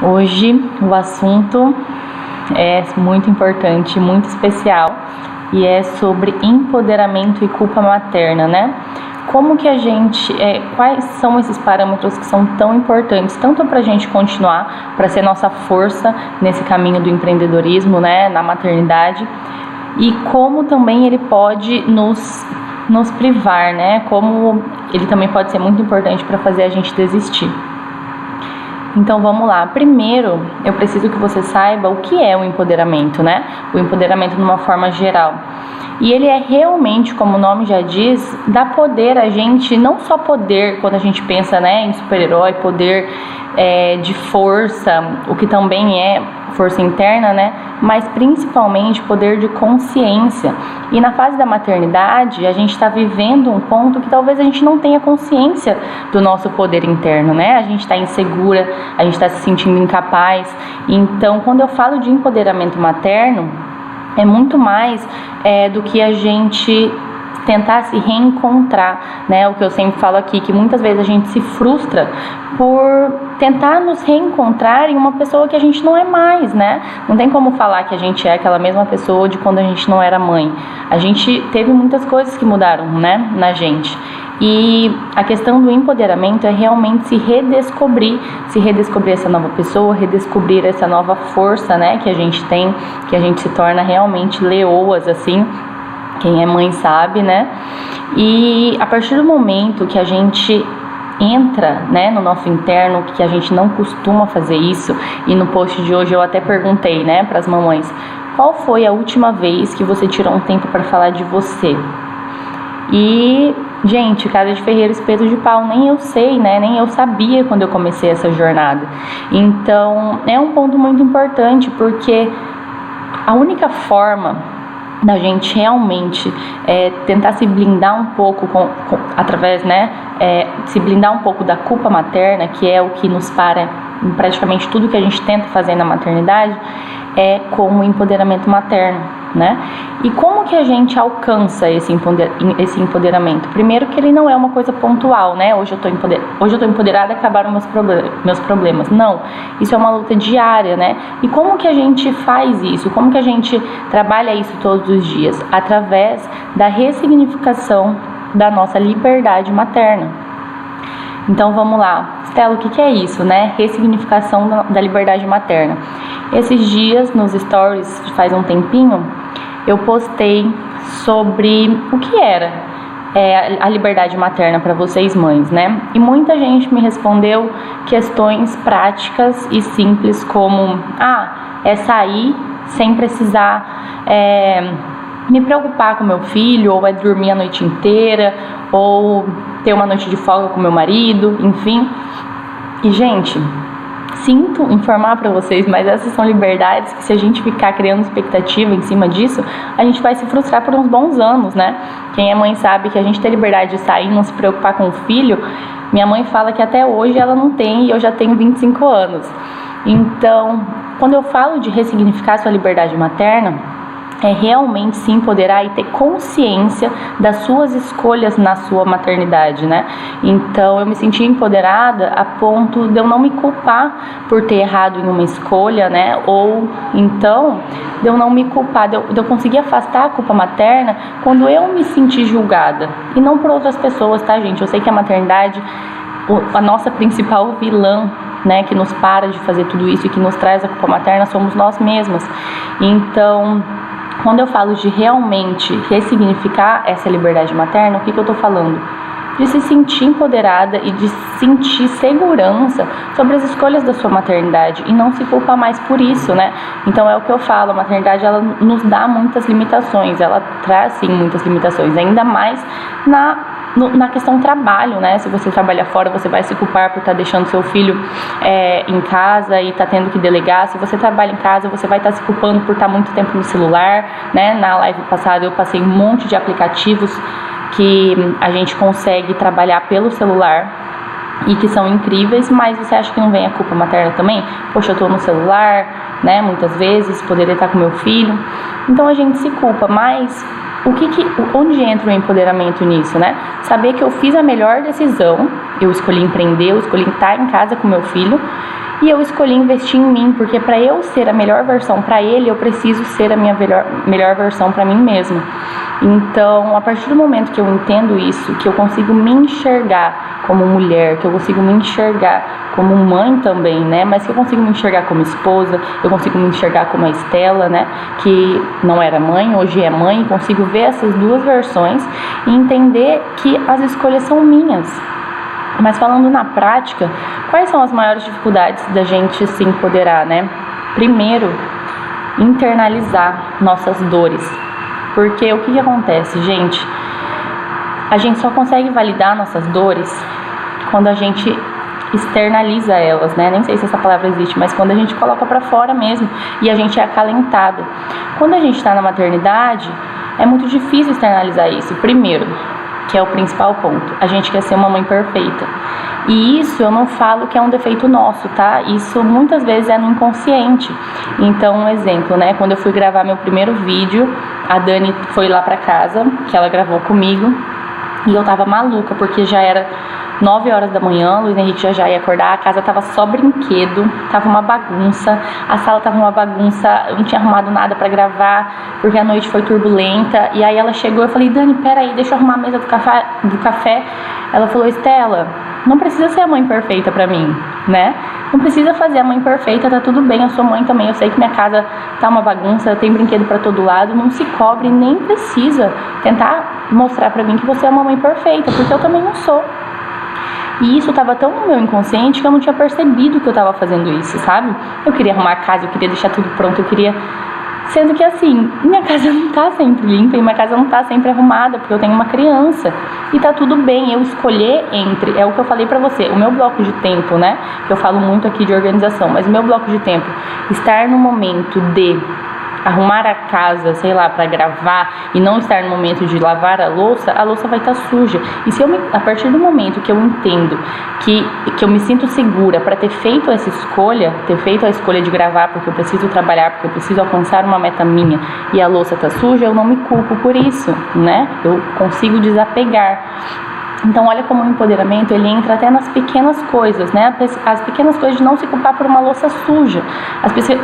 Hoje o assunto é muito importante, muito especial e é sobre empoderamento e culpa materna, né? Como que a gente, quais são esses parâmetros que são tão importantes, tanto para a gente continuar, para ser nossa força nesse caminho do empreendedorismo, né, na maternidade, e como também ele pode nos privar, né? Como ele também pode ser muito importante para fazer a gente desistir. Então vamos lá. Primeiro, eu preciso que você saiba o que é o empoderamento, né? O empoderamento de uma forma geral. E ele é realmente, como o nome já diz, dá poder a gente, não só poder quando a gente pensa, né, em super-herói, poder de força, o que também é força interna, né, mas principalmente poder de consciência. E na fase da maternidade, a gente está vivendo um ponto que talvez a gente não tenha consciência do nosso poder interno, né? A gente está insegura, a gente está se sentindo incapaz. Então, quando eu falo de empoderamento materno, é muito mais do que a gente tentar se reencontrar, né? O que eu sempre falo aqui, que muitas vezes a gente se frustra por tentar nos reencontrar em uma pessoa que a gente não é mais, né? Não tem como falar que a gente é aquela mesma pessoa de quando a gente não era mãe. A gente teve muitas coisas que mudaram, né, na gente. E a questão do empoderamento é realmente se redescobrir essa nova pessoa, redescobrir essa nova força, né, que a gente tem, que a gente se torna realmente leoas, assim, quem é mãe sabe, né? E a partir do momento que a gente entra, né, no nosso interno, que a gente não costuma fazer isso, e no post de hoje eu até perguntei, né, para as mamães, qual foi a última vez que você tirou um tempo para falar de você? E, gente, casa de ferreiro, espeto de pau, nem eu sei, né? Nem eu sabia quando eu comecei essa jornada. Então, é um ponto muito importante, porque a única forma da gente realmente tentar se blindar um pouco através, né? Se blindar um pouco da culpa materna, que é o que nos para em praticamente tudo que a gente tenta fazer na maternidade, é com o empoderamento materno, né? E como que a gente alcança esse empoderamento? Primeiro que ele não é uma coisa pontual, né? Hoje eu tô empoderada, acabaram meus problemas. Não, isso é uma luta diária, né? E como que a gente faz isso? Como que a gente trabalha isso todos os dias? Através da ressignificação da nossa liberdade materna. Então vamos lá, Stella, o que é isso, né? Ressignificação da liberdade materna. Esses dias nos stories, faz um tempinho, eu postei sobre o que era a liberdade materna para vocês mães, né? E muita gente me respondeu questões práticas e simples como é sair sem precisar me preocupar com meu filho, ou é dormir a noite inteira, ou ter uma noite de folga com meu marido, enfim. E, gente, sinto informar para vocês, mas essas são liberdades que, se a gente ficar criando expectativa em cima disso, a gente vai se frustrar por uns bons anos, né? Quem é mãe sabe que a gente tem liberdade de sair e não se preocupar com o filho. Minha mãe fala que até hoje ela não tem e eu já tenho 25 anos. Então, quando eu falo de ressignificar sua liberdade materna, é realmente se empoderar e ter consciência das suas escolhas na sua maternidade, né? Então, eu me senti empoderada a ponto de eu não me culpar por ter errado em uma escolha, né? Ou, então, de eu não me culpar, de eu conseguir afastar a culpa materna quando eu me senti julgada. E não por outras pessoas, tá, gente? Eu sei que a maternidade, a nossa principal vilã, né, que nos para de fazer tudo isso e que nos traz a culpa materna, somos nós mesmas. Então, quando eu falo de realmente ressignificar essa liberdade materna, o que eu tô falando? De se sentir empoderada e de sentir segurança sobre as escolhas da sua maternidade e não se culpar mais por isso, né? Então é o que eu falo, a maternidade ela nos dá muitas limitações, ela traz sim muitas limitações, ainda mais na questão trabalho, né? Se você trabalha fora, você vai se culpar por estar deixando seu filho em casa e tá tendo que delegar. Se você trabalha em casa, você vai estar se culpando por estar muito tempo no celular, né? Na live passada eu passei um monte de aplicativos que a gente consegue trabalhar pelo celular e que são incríveis, mas você acha que não vem a culpa materna também? Poxa, eu tô no celular, né? Muitas vezes, poderia estar com meu filho. Então a gente se culpa, mas onde entra o empoderamento nisso, né? Saber que eu fiz a melhor decisão, eu escolhi empreender, eu escolhi estar em casa com meu filho E eu escolhi investir em mim, porque para eu ser a melhor versão para ele, eu preciso ser a minha melhor versão para mim mesma. Então, a partir do momento que eu entendo isso, que eu consigo me enxergar como mulher, que eu consigo me enxergar como mãe também, né? Mas que eu consigo me enxergar como esposa, eu consigo me enxergar como a Estela, né? Que não era mãe, hoje é mãe, consigo ver essas duas versões e entender que as escolhas são minhas. Mas falando na prática, quais são as maiores dificuldades da gente se empoderar, né? Primeiro, internalizar nossas dores. Porque o que acontece, gente? A gente só consegue validar nossas dores quando a gente externaliza elas, né? Nem sei se essa palavra existe, mas quando a gente coloca pra fora mesmo e a gente é acalentado. Quando a gente tá na maternidade, é muito difícil externalizar isso. Primeiro, que é o principal ponto, a gente quer ser uma mãe perfeita. E isso eu não falo que é um defeito nosso, tá? Isso muitas vezes é no inconsciente. Então, um exemplo, né? Quando eu fui gravar meu primeiro vídeo, a Dani foi lá pra casa, que ela gravou comigo, e eu tava maluca, porque já era 9 horas da manhã, o Luiz Henrique já ia acordar, a casa tava só brinquedo, tava uma bagunça, a sala tava uma bagunça, eu não tinha arrumado nada pra gravar, porque a noite foi turbulenta, e aí ela chegou, eu falei, Dani, peraí, deixa eu arrumar a mesa do café. Ela falou, Estela, não precisa ser a mãe perfeita pra mim, né? Não precisa fazer a mãe perfeita, tá tudo bem, eu sou mãe também, eu sei que minha casa tá uma bagunça, tem brinquedo pra todo lado, não se cobre, nem precisa tentar mostrar pra mim que você é uma mãe perfeita, porque eu também não sou. E isso tava tão no meu inconsciente que eu não tinha percebido que eu tava fazendo isso, sabe? Eu queria arrumar a casa, eu queria deixar tudo pronto, eu queria... Sendo que assim, minha casa não tá sempre limpa e minha casa não tá sempre arrumada, porque eu tenho uma criança. E tá tudo bem, eu escolher entre... É o que eu falei pra você, o meu bloco de tempo, né? Que eu falo muito aqui de organização, mas o meu bloco de tempo, estar no momento de arrumar a casa, sei lá, para gravar e não estar no momento de lavar a louça vai estar suja. E se a partir do momento que eu entendo que eu me sinto segura para ter feito essa escolha, ter feito a escolha de gravar porque eu preciso trabalhar, porque eu preciso alcançar uma meta minha e a louça tá suja, eu não me culpo por isso, né? Eu consigo desapegar. Então, olha como o empoderamento, ele entra até nas pequenas coisas, né? As pequenas coisas de não se culpar por uma louça suja.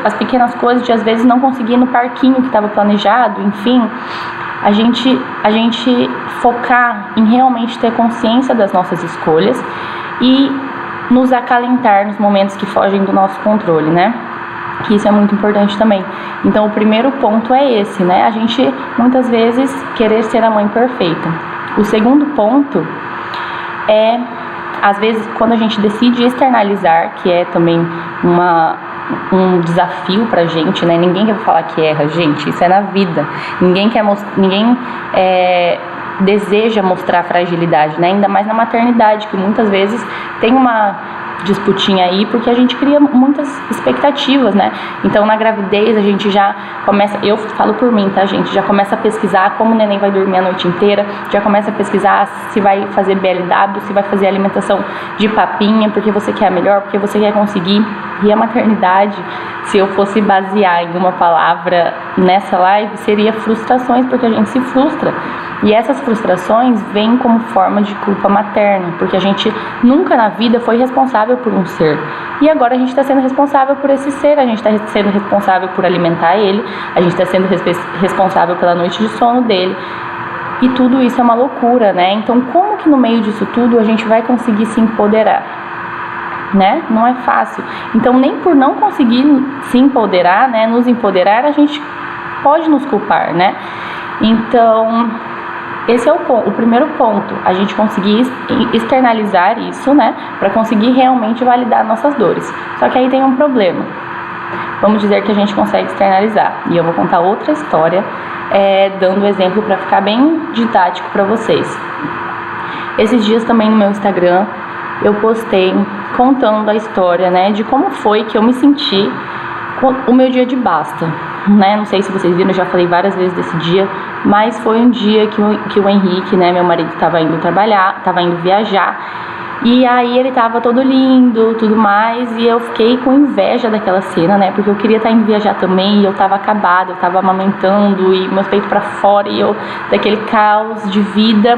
As pequenas coisas de, às vezes, não conseguir ir no parquinho que estava planejado, enfim. A gente focar em realmente ter consciência das nossas escolhas e nos acalentar nos momentos que fogem do nosso controle, né? Que isso é muito importante também. Então, o primeiro ponto é esse, né? A gente, muitas vezes, querer ser a mãe perfeita. O segundo ponto é, às vezes, quando a gente decide externalizar, que é também um desafio pra gente, né? Ninguém quer falar que erra, gente, isso é na vida. Ninguém deseja mostrar fragilidade, né? Ainda mais na maternidade, que muitas vezes tem uma disputinha aí, porque a gente cria muitas expectativas, né? Então, na gravidez, a gente já começa, eu falo por mim, tá, gente? Já começa a pesquisar como o neném vai dormir a noite inteira, já começa a pesquisar se vai fazer BLW, se vai fazer alimentação de papinha, porque você quer a melhor, porque você quer conseguir. E a maternidade, se eu fosse basear em uma palavra nessa live, seria frustrações, porque a gente se frustra. E essas frustrações vêm como forma de culpa materna, porque a gente nunca na vida foi responsável por um ser. E agora a gente está sendo responsável por esse ser, a gente está sendo responsável por alimentar ele, a gente está sendo responsável pela noite de sono dele. E tudo isso é uma loucura, né? Então, como que no meio disso tudo a gente vai conseguir se empoderar? Né? Não é fácil. Então, nem por não conseguir se empoderar, né, nos empoderar, a gente pode nos culpar, né? Então, esse é o primeiro ponto, a gente conseguir externalizar isso, né, para conseguir realmente validar nossas dores. Só que aí tem um problema. Vamos dizer que a gente consegue externalizar. E eu vou contar outra história, dando exemplo para ficar bem didático para vocês. Esses dias também no meu Instagram, eu postei contando a história, né, de como foi que eu me senti com o meu dia de basta, né? Não sei se vocês viram, eu já falei várias vezes desse dia, mas foi um dia que o Henrique, né, meu marido, estava indo trabalhar, estava indo viajar, e aí ele tava todo lindo, tudo mais, e eu fiquei com inveja daquela cena, né, porque eu queria estar indo viajar também, e eu tava acabada, eu tava amamentando, e meus peitos pra fora, e eu, daquele caos de vida,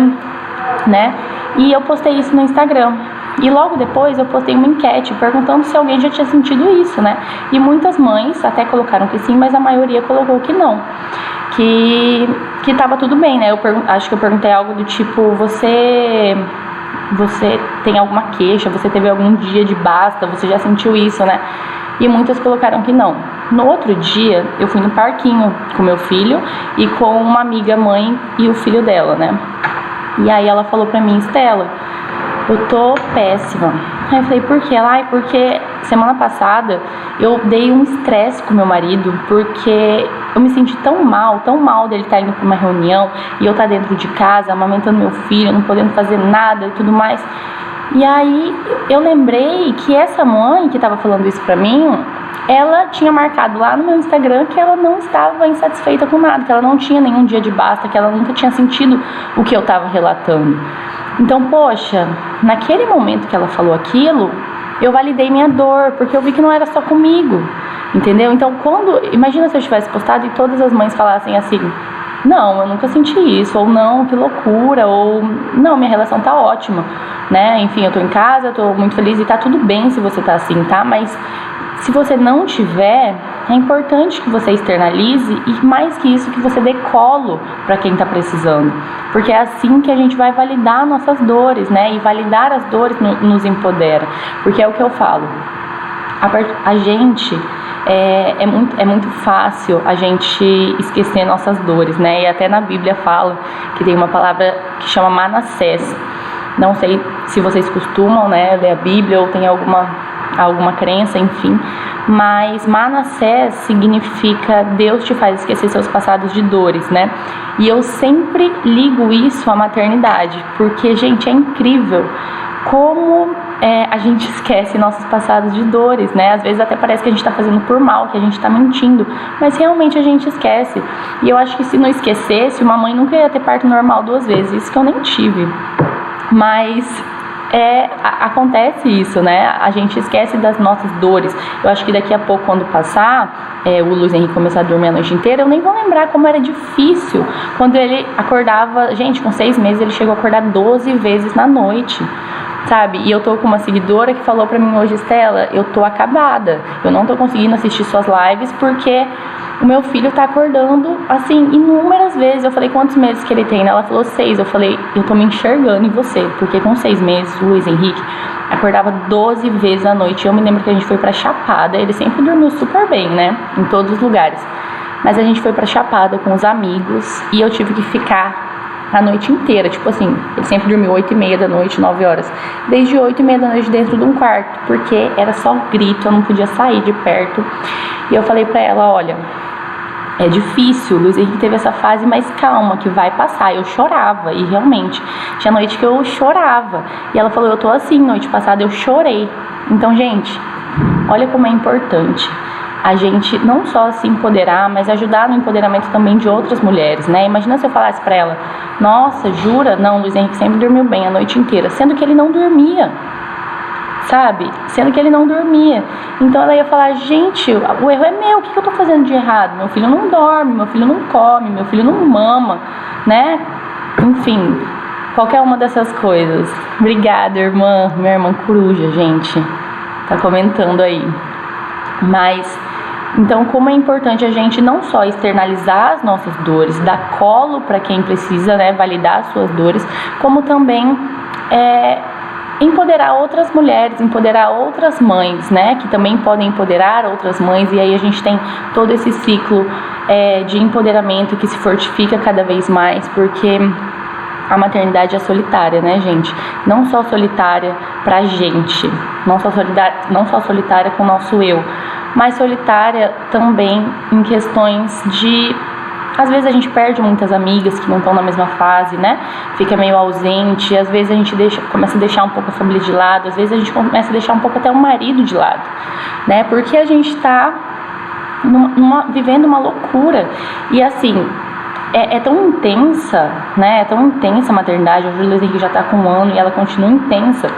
né, e eu postei isso no Instagram. E logo depois eu postei uma enquete perguntando se alguém já tinha sentido isso, né? E muitas mães até colocaram que sim, mas a maioria colocou que não. Que tava tudo bem, né? Acho que eu perguntei algo do tipo, você tem alguma queixa, você teve algum dia de basta, você já sentiu isso, né? E muitas colocaram que não. No outro dia, eu fui no parquinho com meu filho e com uma amiga mãe e o filho dela, né? E aí ela falou pra mim, Estela, eu tô péssima. Aí eu falei, por quê? Ela, porque semana passada eu dei um estresse com meu marido, porque eu me senti tão mal dele estar indo pra uma reunião e eu estar dentro de casa, amamentando meu filho, não podendo fazer nada e tudo mais. E aí eu lembrei que essa mãe que tava falando isso pra mim, ela tinha marcado lá no meu Instagram que ela não estava insatisfeita com nada, que ela não tinha nenhum dia de basta, que ela nunca tinha sentido o que eu tava relatando. Então, poxa, naquele momento que ela falou aquilo, eu validei minha dor, porque eu vi que não era só comigo, entendeu? Então, imagina se eu tivesse postado e todas as mães falassem assim, não, eu nunca senti isso, ou não, que loucura, ou não, minha relação tá ótima, né? Enfim, eu tô em casa, eu tô muito feliz e tá tudo bem se você tá assim, tá? Mas se você não tiver, é importante que você externalize e mais que isso, que você dê colo para quem tá precisando. Porque é assim que a gente vai validar nossas dores, né? E validar as dores nos empodera. Porque é o que eu falo. A gente... É muito fácil a gente esquecer nossas dores, né? E até na Bíblia fala que tem uma palavra que chama Manassés. Não sei se vocês costumam, né, ler a Bíblia ou tem alguma crença, enfim. Mas Manassés significa Deus te faz esquecer seus passados de dores, né? E eu sempre ligo isso à maternidade, porque, gente, é incrível como a gente esquece nossos passados de dores, né? Às vezes até parece que a gente tá fazendo por mal, que a gente tá mentindo, mas realmente a gente esquece. E eu acho que se não esquecesse, uma mãe nunca ia ter parto normal 2 vezes, isso que eu nem tive. Mas acontece isso, né? A gente esquece das nossas dores. Eu acho que daqui a pouco, quando passar, o Luiz Henrique começar a dormir a noite inteira, eu nem vou lembrar como era difícil quando ele acordava. Gente, com 6 meses ele chegou a acordar 12 vezes na noite, sabe? E eu tô com uma seguidora que falou pra mim hoje, Estela, eu tô acabada, eu não tô conseguindo assistir suas lives porque o meu filho tá acordando, assim, inúmeras vezes. Eu falei, quantos meses que ele tem? Ela falou 6. Eu falei, eu tô me enxergando em você, porque com 6 meses, o Luiz Henrique acordava 12 vezes à noite. Eu me lembro que a gente foi pra Chapada, ele sempre dormiu super bem, né, em todos os lugares. Mas a gente foi pra Chapada com os amigos e eu tive que ficar a noite inteira, tipo assim, ele sempre dormiu 8h30 da noite, 9 horas, desde 8h30 da noite dentro de um quarto, porque era só grito, eu não podia sair de perto. E eu falei pra ela, olha, é difícil, o Luiz Henrique teve essa fase, mas calma, que vai passar. Eu chorava, e realmente, tinha noite que eu chorava. E ela falou, eu tô assim, noite passada eu chorei. Então, gente, olha como é importante a gente não só se empoderar, mas ajudar no empoderamento também de outras mulheres, né? Imagina se eu falasse pra ela, nossa, jura? Não, o Luiz Henrique sempre dormiu bem a noite inteira, sendo que ele não dormia, sabe? Sendo que ele não dormia. Então ela ia falar, gente, o erro é meu, o que eu tô fazendo de errado? Meu filho não dorme, meu filho não come, meu filho não mama, né? Enfim, qualquer uma dessas coisas. Obrigada, irmã, minha irmã coruja, gente, tá comentando aí. Mas, então, como é importante a gente não só externalizar as nossas dores, dar colo para quem precisa, né, validar as suas dores, como também empoderar outras mulheres, empoderar outras mães, né, que também podem empoderar outras mães, e aí a gente tem todo esse ciclo de empoderamento que se fortifica cada vez mais, porque a maternidade é solitária, né, gente? Não só solitária pra gente, não só solitária com o nosso eu, mas solitária também em questões de... Às vezes a gente perde muitas amigas que não estão na mesma fase, né? Fica meio ausente, às vezes a gente começa a deixar um pouco a família de lado, às vezes a gente começa a deixar um pouco até o marido de lado, né? Porque a gente tá vivendo uma loucura. E assim... É tão intensa, né? É tão intensa a maternidade. A Luiz Henrique já tá com 1 ano e ela continua intensa.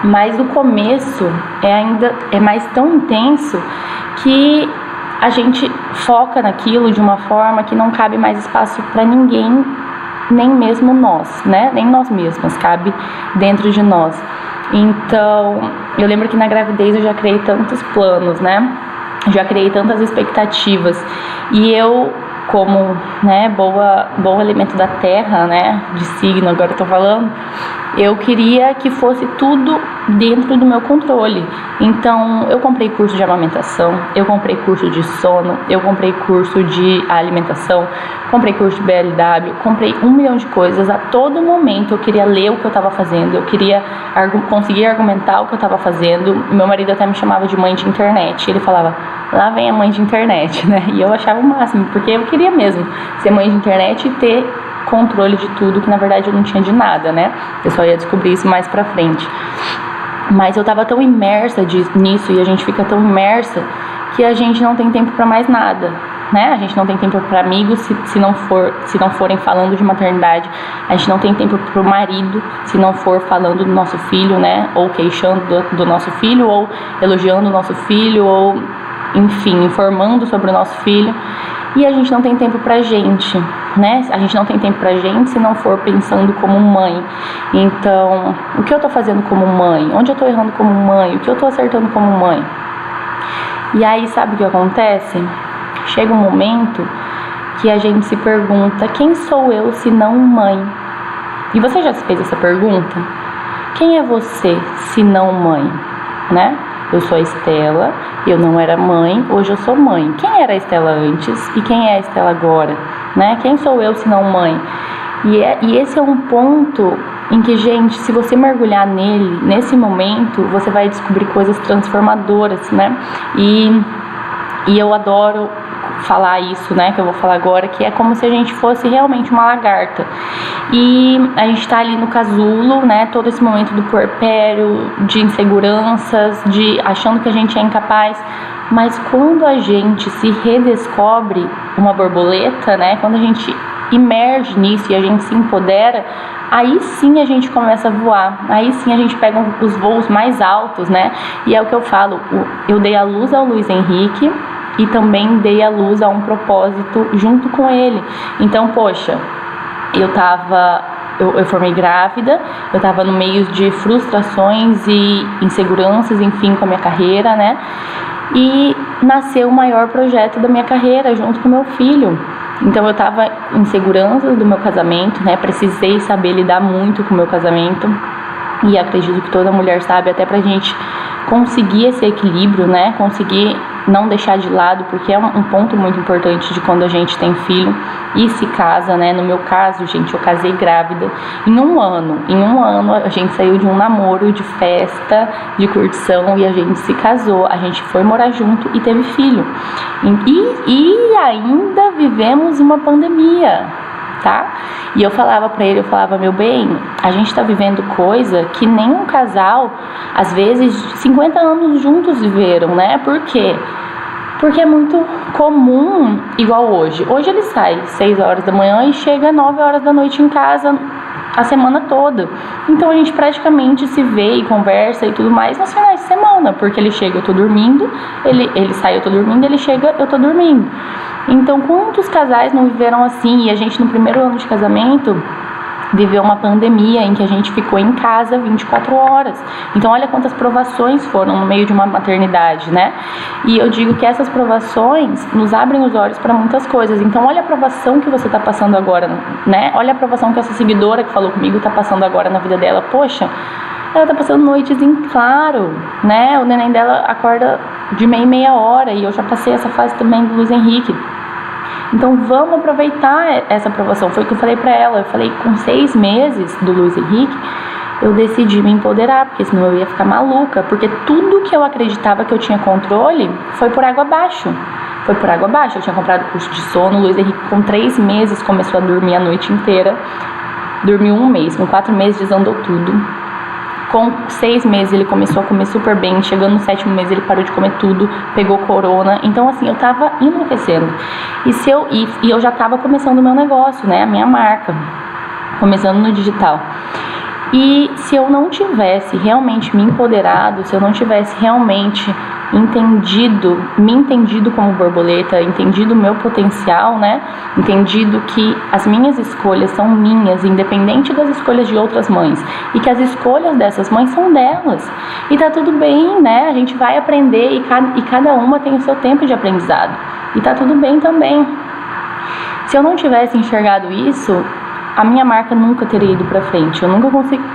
Mas o começo é mais tão intenso que a gente foca naquilo de uma forma que não cabe mais espaço para ninguém, nem mesmo nós, né? Nem nós mesmos, cabe dentro de nós. Então, eu lembro que na gravidez eu já criei tantos planos, né? Já criei tantas expectativas. E eu, como, né, bom elemento da terra, né, de signo, agora eu tô falando, eu queria que fosse tudo dentro do meu controle. Então, eu comprei curso de amamentação, eu comprei curso de sono, eu comprei curso de alimentação, comprei curso de BLW, comprei 1 milhão de coisas. A todo momento eu queria ler o que eu estava fazendo, eu queria conseguir argumentar o que eu estava fazendo. Meu marido até me chamava de mãe de internet. Ele falava, lá vem a mãe de internet, né? E eu achava o máximo, porque eu queria mesmo ser mãe de internet e ter controle de tudo, que na verdade eu não tinha de nada, né? Eu só ia descobrir isso mais pra frente. Mas eu tava tão imersa nisso, e a gente fica tão imersa que a gente não tem tempo pra mais nada, né? A gente não tem tempo para amigos se não forem falando de maternidade. A gente não tem tempo pro marido se não for falando do nosso filho, né? Ou queixando do nosso filho, ou elogiando o nosso filho, ou enfim, informando sobre o nosso filho. E a gente não tem tempo pra gente, né? A gente não tem tempo pra gente se não for pensando como mãe. Então, o que eu tô fazendo como mãe? Onde eu tô errando como mãe? O que eu tô acertando como mãe? E aí, sabe o que acontece? Chega um momento que a gente se pergunta, quem sou eu se não mãe? E você já se fez essa pergunta? Quem é você se não mãe, né? Eu sou a Estela, eu não era mãe, hoje eu sou mãe. Quem era a Estela antes e quem é a Estela agora, né? Quem sou eu se não mãe? E esse é um ponto em que, gente, se você mergulhar nele, nesse momento, você vai descobrir coisas transformadoras, né? E eu adoro falar isso, né, que eu vou falar agora, que é como se a gente fosse realmente uma lagarta. E a gente tá ali no casulo, né, todo esse momento do puerpério, de inseguranças, de achando que a gente é incapaz. Mas quando a gente se redescobre uma borboleta, né, quando a gente imerge nisso e a gente se empodera, aí sim a gente começa a voar, aí sim a gente pega os voos mais altos, né? E é o que eu falo, eu dei a luz ao Luiz Henrique e também dei a luz a um propósito junto com ele. Então, poxa, eu formei grávida, eu tava no meio de frustrações e inseguranças, enfim, com a minha carreira, né? E nasceu o maior projeto da minha carreira junto com meu filho. Então eu tava em seguranças do meu casamento, né? Precisei saber lidar muito com o meu casamento. E acredito que toda mulher sabe, até pra gente conseguir esse equilíbrio, né? Conseguir não deixar de lado, porque é um ponto muito importante de quando a gente tem filho e se casa, né? No meu caso, gente, eu casei grávida em um ano. Em um ano a gente saiu de um namoro, de festa, de curtição, e a gente se casou. A gente foi morar junto e teve filho. E ainda vivemos uma pandemia, tá? E eu falava pra ele, meu bem, a gente tá vivendo coisa que nenhum casal, às vezes, 50 anos juntos viveram, né? Por quê? Porque é muito comum, igual hoje. Hoje ele sai 6 horas da manhã e chega 9 horas da noite em casa a semana toda. Então a gente praticamente se vê e conversa e tudo mais nos finais de semana, porque ele chega, eu tô dormindo, ele sai, eu tô dormindo, ele chega, eu tô dormindo. Então, quantos casais não viveram assim? E a gente, no primeiro ano de casamento, viveu uma pandemia em que a gente ficou em casa 24 horas. Então, olha quantas provações foram no meio de uma maternidade, né? E eu digo que essas provações nos abrem os olhos para muitas coisas. Então, olha a provação que você está passando agora, né? Olha a provação que essa seguidora que falou comigo está passando agora na vida dela. Poxa, ela tá passando noites em claro, né? O neném dela acorda de meia em meia hora, e eu já passei essa fase também do Luiz Henrique. Então vamos aproveitar essa aprovação. Foi o que eu falei pra ela. Eu falei, com 6 meses do Luiz Henrique, eu decidi me empoderar, porque senão eu ia ficar maluca, porque tudo que eu acreditava que eu tinha controle foi por água abaixo. Foi por água abaixo. Eu tinha comprado curso de sono. O Luiz Henrique, com 3 meses, começou a dormir a noite inteira. Dormiu 1 mês. Com 4 meses desandou tudo. Com 6 meses ele começou a comer super bem. Chegando no 7º mês ele parou de comer tudo, pegou corona. Então assim, eu tava enlouquecendo. E eu já tava começando o meu negócio, né? A minha marca. Começando no digital. E se eu não tivesse realmente me empoderado, se eu não tivesse realmente me entendido como borboleta, entendido o meu potencial, né? Entendido que as minhas escolhas são minhas, independente das escolhas de outras mães, e que as escolhas dessas mães são delas. E tá tudo bem, né? A gente vai aprender e cada uma tem o seu tempo de aprendizado. E tá tudo bem também. Se eu não tivesse enxergado isso, a minha marca nunca teria ido para frente, eu nunca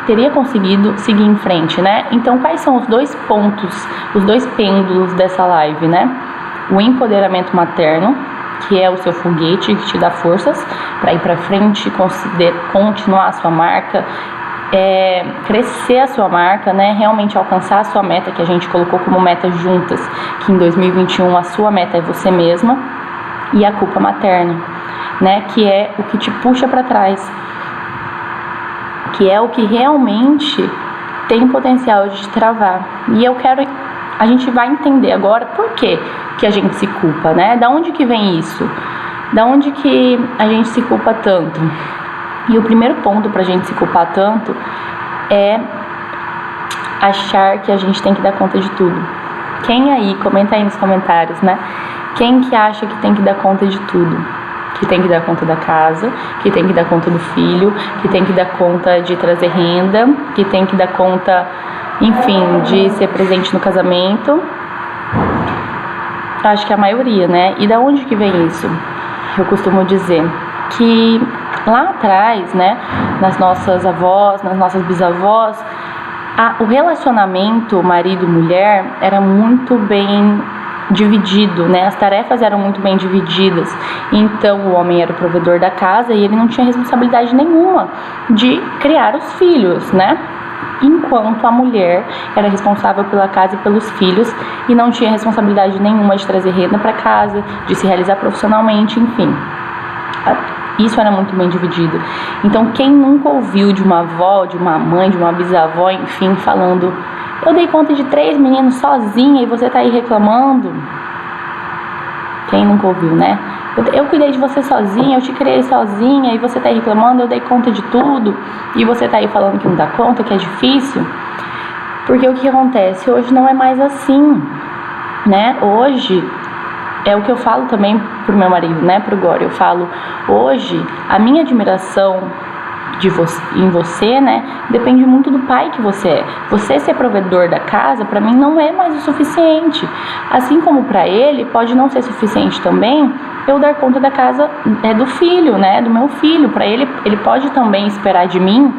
teria conseguido seguir em frente, né? Então, quais são os dois pontos, os dois pêndulos dessa live, né? O empoderamento materno, que é o seu foguete que te dá forças para ir para frente, continuar a sua marca, crescer a sua marca, né? Realmente alcançar a sua meta, que a gente colocou como meta juntas, que em 2021 a sua meta é você mesma, e a culpa materna, né, que é o que te puxa para trás, que é o que realmente tem potencial de te travar. E a gente vai entender agora por que a gente se culpa, né? Da onde que vem isso? Da onde que a gente se culpa tanto? E o primeiro ponto pra gente se culpar tanto é achar que a gente tem que dar conta de tudo. Quem aí, comenta aí nos comentários, né? Quem que acha que tem que dar conta de tudo? Que tem que dar conta da casa, que tem que dar conta do filho, que tem que dar conta de trazer renda, que tem que dar conta, enfim, de ser presente no casamento. Acho que a maioria, né? E da onde que vem isso? Eu costumo dizer que lá atrás, né, nas nossas avós, nas nossas bisavós, o relacionamento marido-mulher era muito bem dividido, né? As tarefas eram muito bem divididas. Então o homem era o provedor da casa e ele não tinha responsabilidade nenhuma de criar os filhos, né? Enquanto a mulher era responsável pela casa e pelos filhos e não tinha responsabilidade nenhuma de trazer renda para casa, de se realizar profissionalmente, enfim. Isso era muito bem dividido. Então, quem nunca ouviu de uma avó, de uma mãe, de uma bisavó, enfim, falando: eu dei conta de 3 meninos sozinha e você tá aí reclamando? Quem nunca ouviu, né? Eu cuidei de você sozinha, eu te criei sozinha e você tá aí reclamando, eu dei conta de tudo e você tá aí falando que não dá conta, que é difícil. Porque o que acontece? Hoje não é mais assim, né? Hoje é o que eu falo também pro meu marido, né? Pro Gore. Eu falo, hoje a minha admiração em você, né, depende muito do pai que você é. Você ser provedor da casa, para mim, não é mais o suficiente. Assim como para ele, pode não ser suficiente também eu dar conta da casa do filho, né, do meu filho. Para ele pode também esperar de mim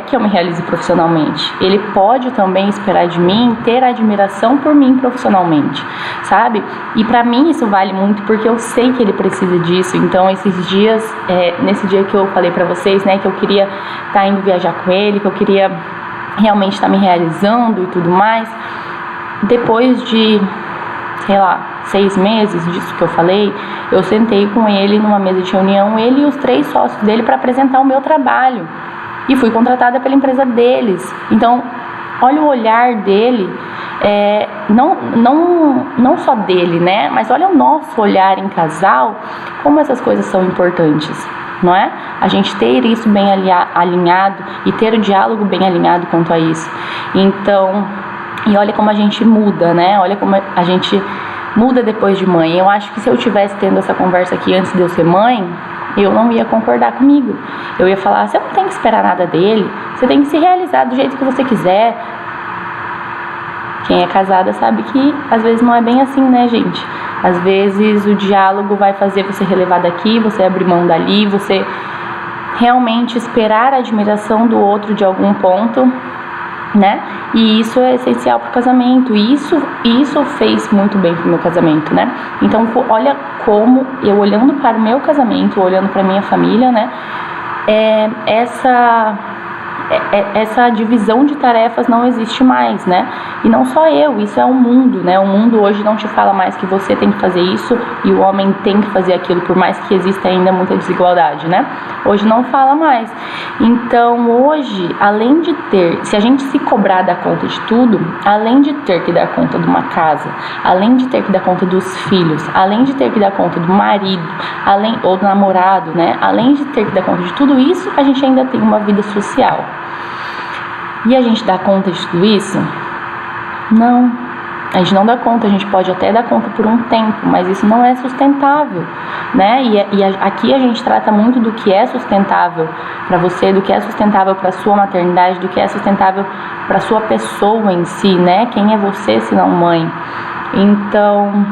que eu me realize profissionalmente. Ele pode também esperar de mim ter admiração por mim profissionalmente, sabe? E pra mim isso vale muito porque eu sei que ele precisa disso. Então esses dias, nesse dia que eu falei pra vocês, né, que eu queria estar indo viajar com ele, que eu queria realmente estar me realizando e tudo mais, depois de, sei lá, 6 meses disso que eu falei, eu sentei com ele numa mesa de reunião, ele e os 3 sócios dele, para apresentar o meu trabalho. E fui contratada pela empresa deles. Então, olha o olhar dele, não só dele, né? Mas olha o nosso olhar em casal, como essas coisas são importantes, não é? A gente ter isso bem alinhado e ter o diálogo bem alinhado quanto a isso. Então, e olha como a gente muda, né? Olha como a gente muda depois de mãe. Eu acho que se eu tivesse tendo essa conversa aqui antes de eu ser mãe, eu não ia concordar comigo. Eu ia falar, você não tem que esperar nada dele, você tem que se realizar do jeito que você quiser. Quem é casada sabe que às vezes não é bem assim, né, gente? Às vezes o diálogo vai fazer você relevar daqui, você abrir mão dali, você realmente esperar a admiração do outro de algum ponto, né? E isso é essencial para o casamento. E isso fez muito bem pro meu casamento, né? Então, olha como eu, olhando para o meu casamento, olhando para minha família, né? Essa divisão de tarefas não existe mais, né? E não só eu, isso é o mundo, né? O mundo hoje não te fala mais que você tem que fazer isso e o homem tem que fazer aquilo, por mais que exista ainda muita desigualdade, né? Hoje não fala mais. Então, hoje, além de se a gente se cobrar dar conta de tudo, além de ter que dar conta de uma casa, além de ter que dar conta dos filhos, além de ter que dar conta do marido, ou do namorado, né? Além de ter que dar conta de tudo isso, a gente ainda tem uma vida social. E a gente dá conta de tudo isso? Não. A gente não dá conta, a gente pode até dar conta por um tempo, mas isso não é sustentável, né? Aqui a gente trata muito do que é sustentável para você, do que é sustentável para sua maternidade, do que é sustentável para sua pessoa em si, né? Quem é você se não mãe? Então,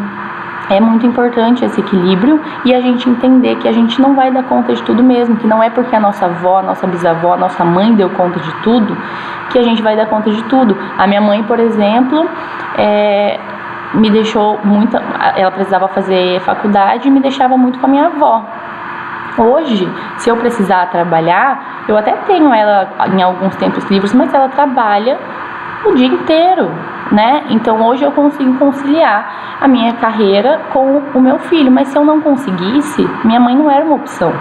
é muito importante esse equilíbrio e a gente entender que a gente não vai dar conta de tudo mesmo, que não é porque a nossa avó, a nossa bisavó, a nossa mãe deu conta de tudo, que a gente vai dar conta de tudo. A minha mãe, por exemplo, me deixou muito, ela precisava fazer faculdade e me deixava muito com a minha avó. Hoje, se eu precisar trabalhar, eu até tenho ela em alguns tempos livres, mas ela trabalha o dia inteiro, né? Então hoje eu consigo conciliar a minha carreira com o meu filho, mas se eu não conseguisse, minha mãe não era uma opção.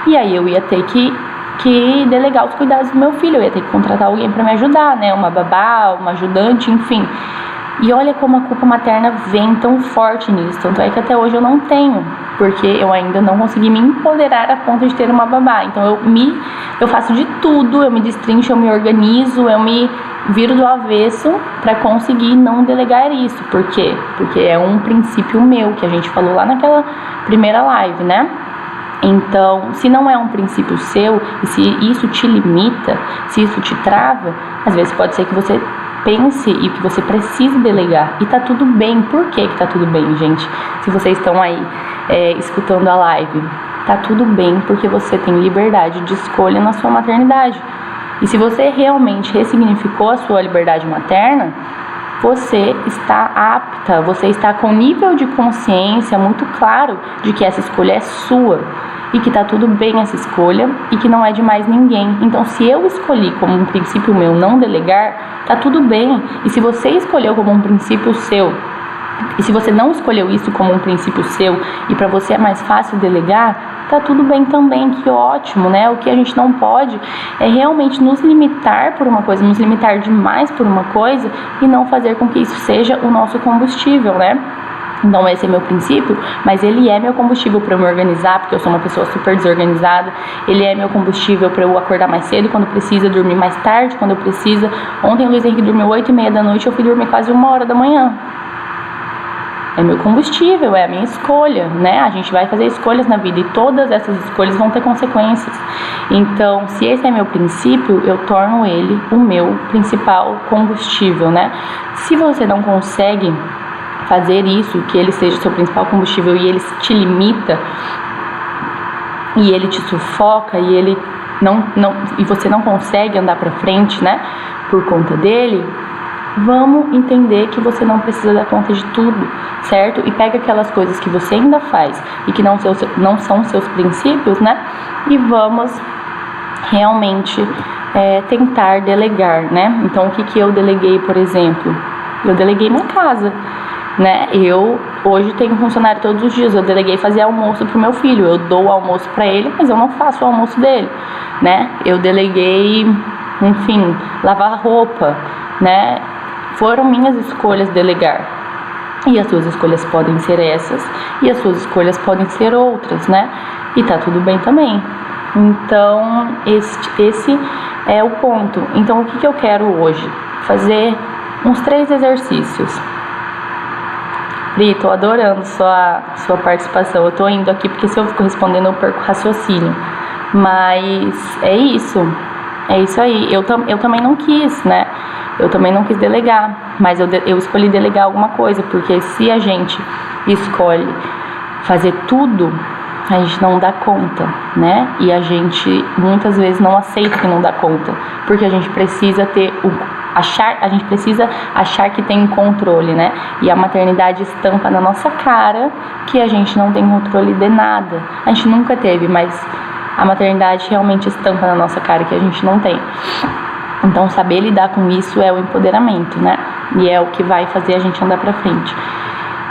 E aí eu ia ter que delegar os cuidados do meu filho, eu ia ter que contratar alguém para me ajudar, né? Uma babá, uma ajudante, enfim. E olha como a culpa materna vem tão forte nisso, tanto é que até hoje eu não tenho, porque eu ainda não consegui me empoderar a ponto de ter uma babá. Então eu faço de tudo, eu me destrincho, eu me organizo, eu me viro do avesso para conseguir não delegar isso. Por quê? Porque é um princípio meu, que a gente falou lá naquela primeira live, né? Então, se não é um princípio seu, e se isso te limita, se isso te trava, às vezes pode ser que você pense e que você precise delegar. E tá tudo bem. Por que tá tudo bem, gente? Se vocês estão aí escutando a live, tá tudo bem porque você tem liberdade de escolha na sua maternidade. E se você realmente ressignificou a sua liberdade materna, você está apta, você está com nível de consciência muito claro de que essa escolha é sua e que tá tudo bem essa escolha e que não é de mais ninguém. Então, se eu escolhi como um princípio meu não delegar, tá tudo bem. E se você escolheu como um princípio seu, e se você não escolheu isso como um princípio seu e para você é mais fácil delegar, tá tudo bem também, que ótimo, né? O que a gente não pode é realmente nos limitar por uma coisa, nos limitar demais por uma coisa e não fazer com que isso seja o nosso combustível, né? Então esse é meu princípio, mas ele é meu combustível para eu me organizar, porque eu sou uma pessoa super desorganizada. Ele é meu combustível para eu acordar mais cedo quando precisa, dormir mais tarde quando eu precisa. Ontem o Luiz Henrique dormiu 8h30 da noite, eu fui dormir quase 1h da manhã. É meu combustível, é a minha escolha, né? A gente vai fazer escolhas na vida e todas essas escolhas vão ter consequências. Então, se esse é meu princípio, eu torno ele o meu principal combustível, né? Se você não consegue fazer isso, que ele seja o seu principal combustível e ele te limita e ele te sufoca e ele e você não consegue andar para frente, né? Por conta dele, vamos entender que você não precisa dar conta de tudo, certo? E pega aquelas coisas que você ainda faz e que não são seus princípios, né? E vamos realmente tentar delegar, né? Então, o que eu deleguei, por exemplo? Eu deleguei minha casa, né? Eu hoje tenho funcionário todos os dias. Eu deleguei fazer almoço pro meu filho. Eu dou o almoço para ele, mas eu não faço o almoço dele, né? Eu deleguei, enfim, lavar roupa, né? Foram minhas escolhas delegar. E as suas escolhas podem ser essas, e as suas escolhas podem ser outras, né? E tá tudo bem também. Então, esse é o ponto. Então, o que eu quero hoje? Fazer uns 3 exercícios. Pri, tô adorando sua participação. Eu tô indo aqui porque se eu fico respondendo eu perco raciocínio. Mas é isso. É isso aí. Eu também não quis, né? Eu também não quis delegar, mas eu escolhi delegar alguma coisa, porque se a gente escolhe fazer tudo, a gente não dá conta, né? E a gente muitas vezes não aceita que não dá conta, porque a gente precisa achar que tem controle, né? E a maternidade estampa na nossa cara que a gente não tem controle de nada. A gente nunca teve, mas a maternidade realmente estampa na nossa cara que a gente não tem. Então, saber lidar com isso é o empoderamento, né? E é o que vai fazer a gente andar pra frente.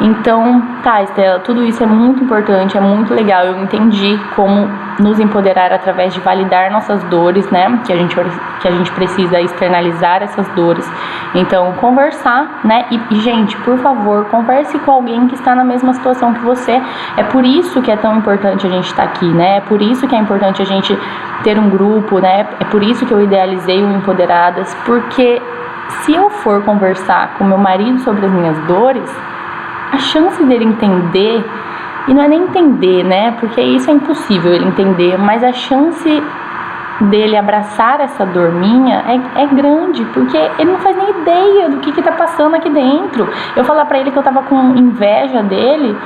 Então, tá, Estela, tudo isso é muito importante, é muito legal. Eu entendi como nos empoderar através de validar nossas dores, né? Que a gente precisa externalizar essas dores. Então, conversar, né? E, gente, por favor, converse com alguém que está na mesma situação que você. É por isso que é tão importante a gente estar aqui, né? É por isso que é importante a gente ter um grupo, né? É por isso que eu idealizei o Empoderadas, porque se eu for conversar com meu marido sobre as minhas dores, a chance dele entender, e não é nem entender, né? Porque isso é impossível ele entender, mas a chance dele abraçar essa dor minha é grande, porque ele não faz nem ideia do que tá passando aqui dentro. Eu falar pra ele que eu tava com inveja dele,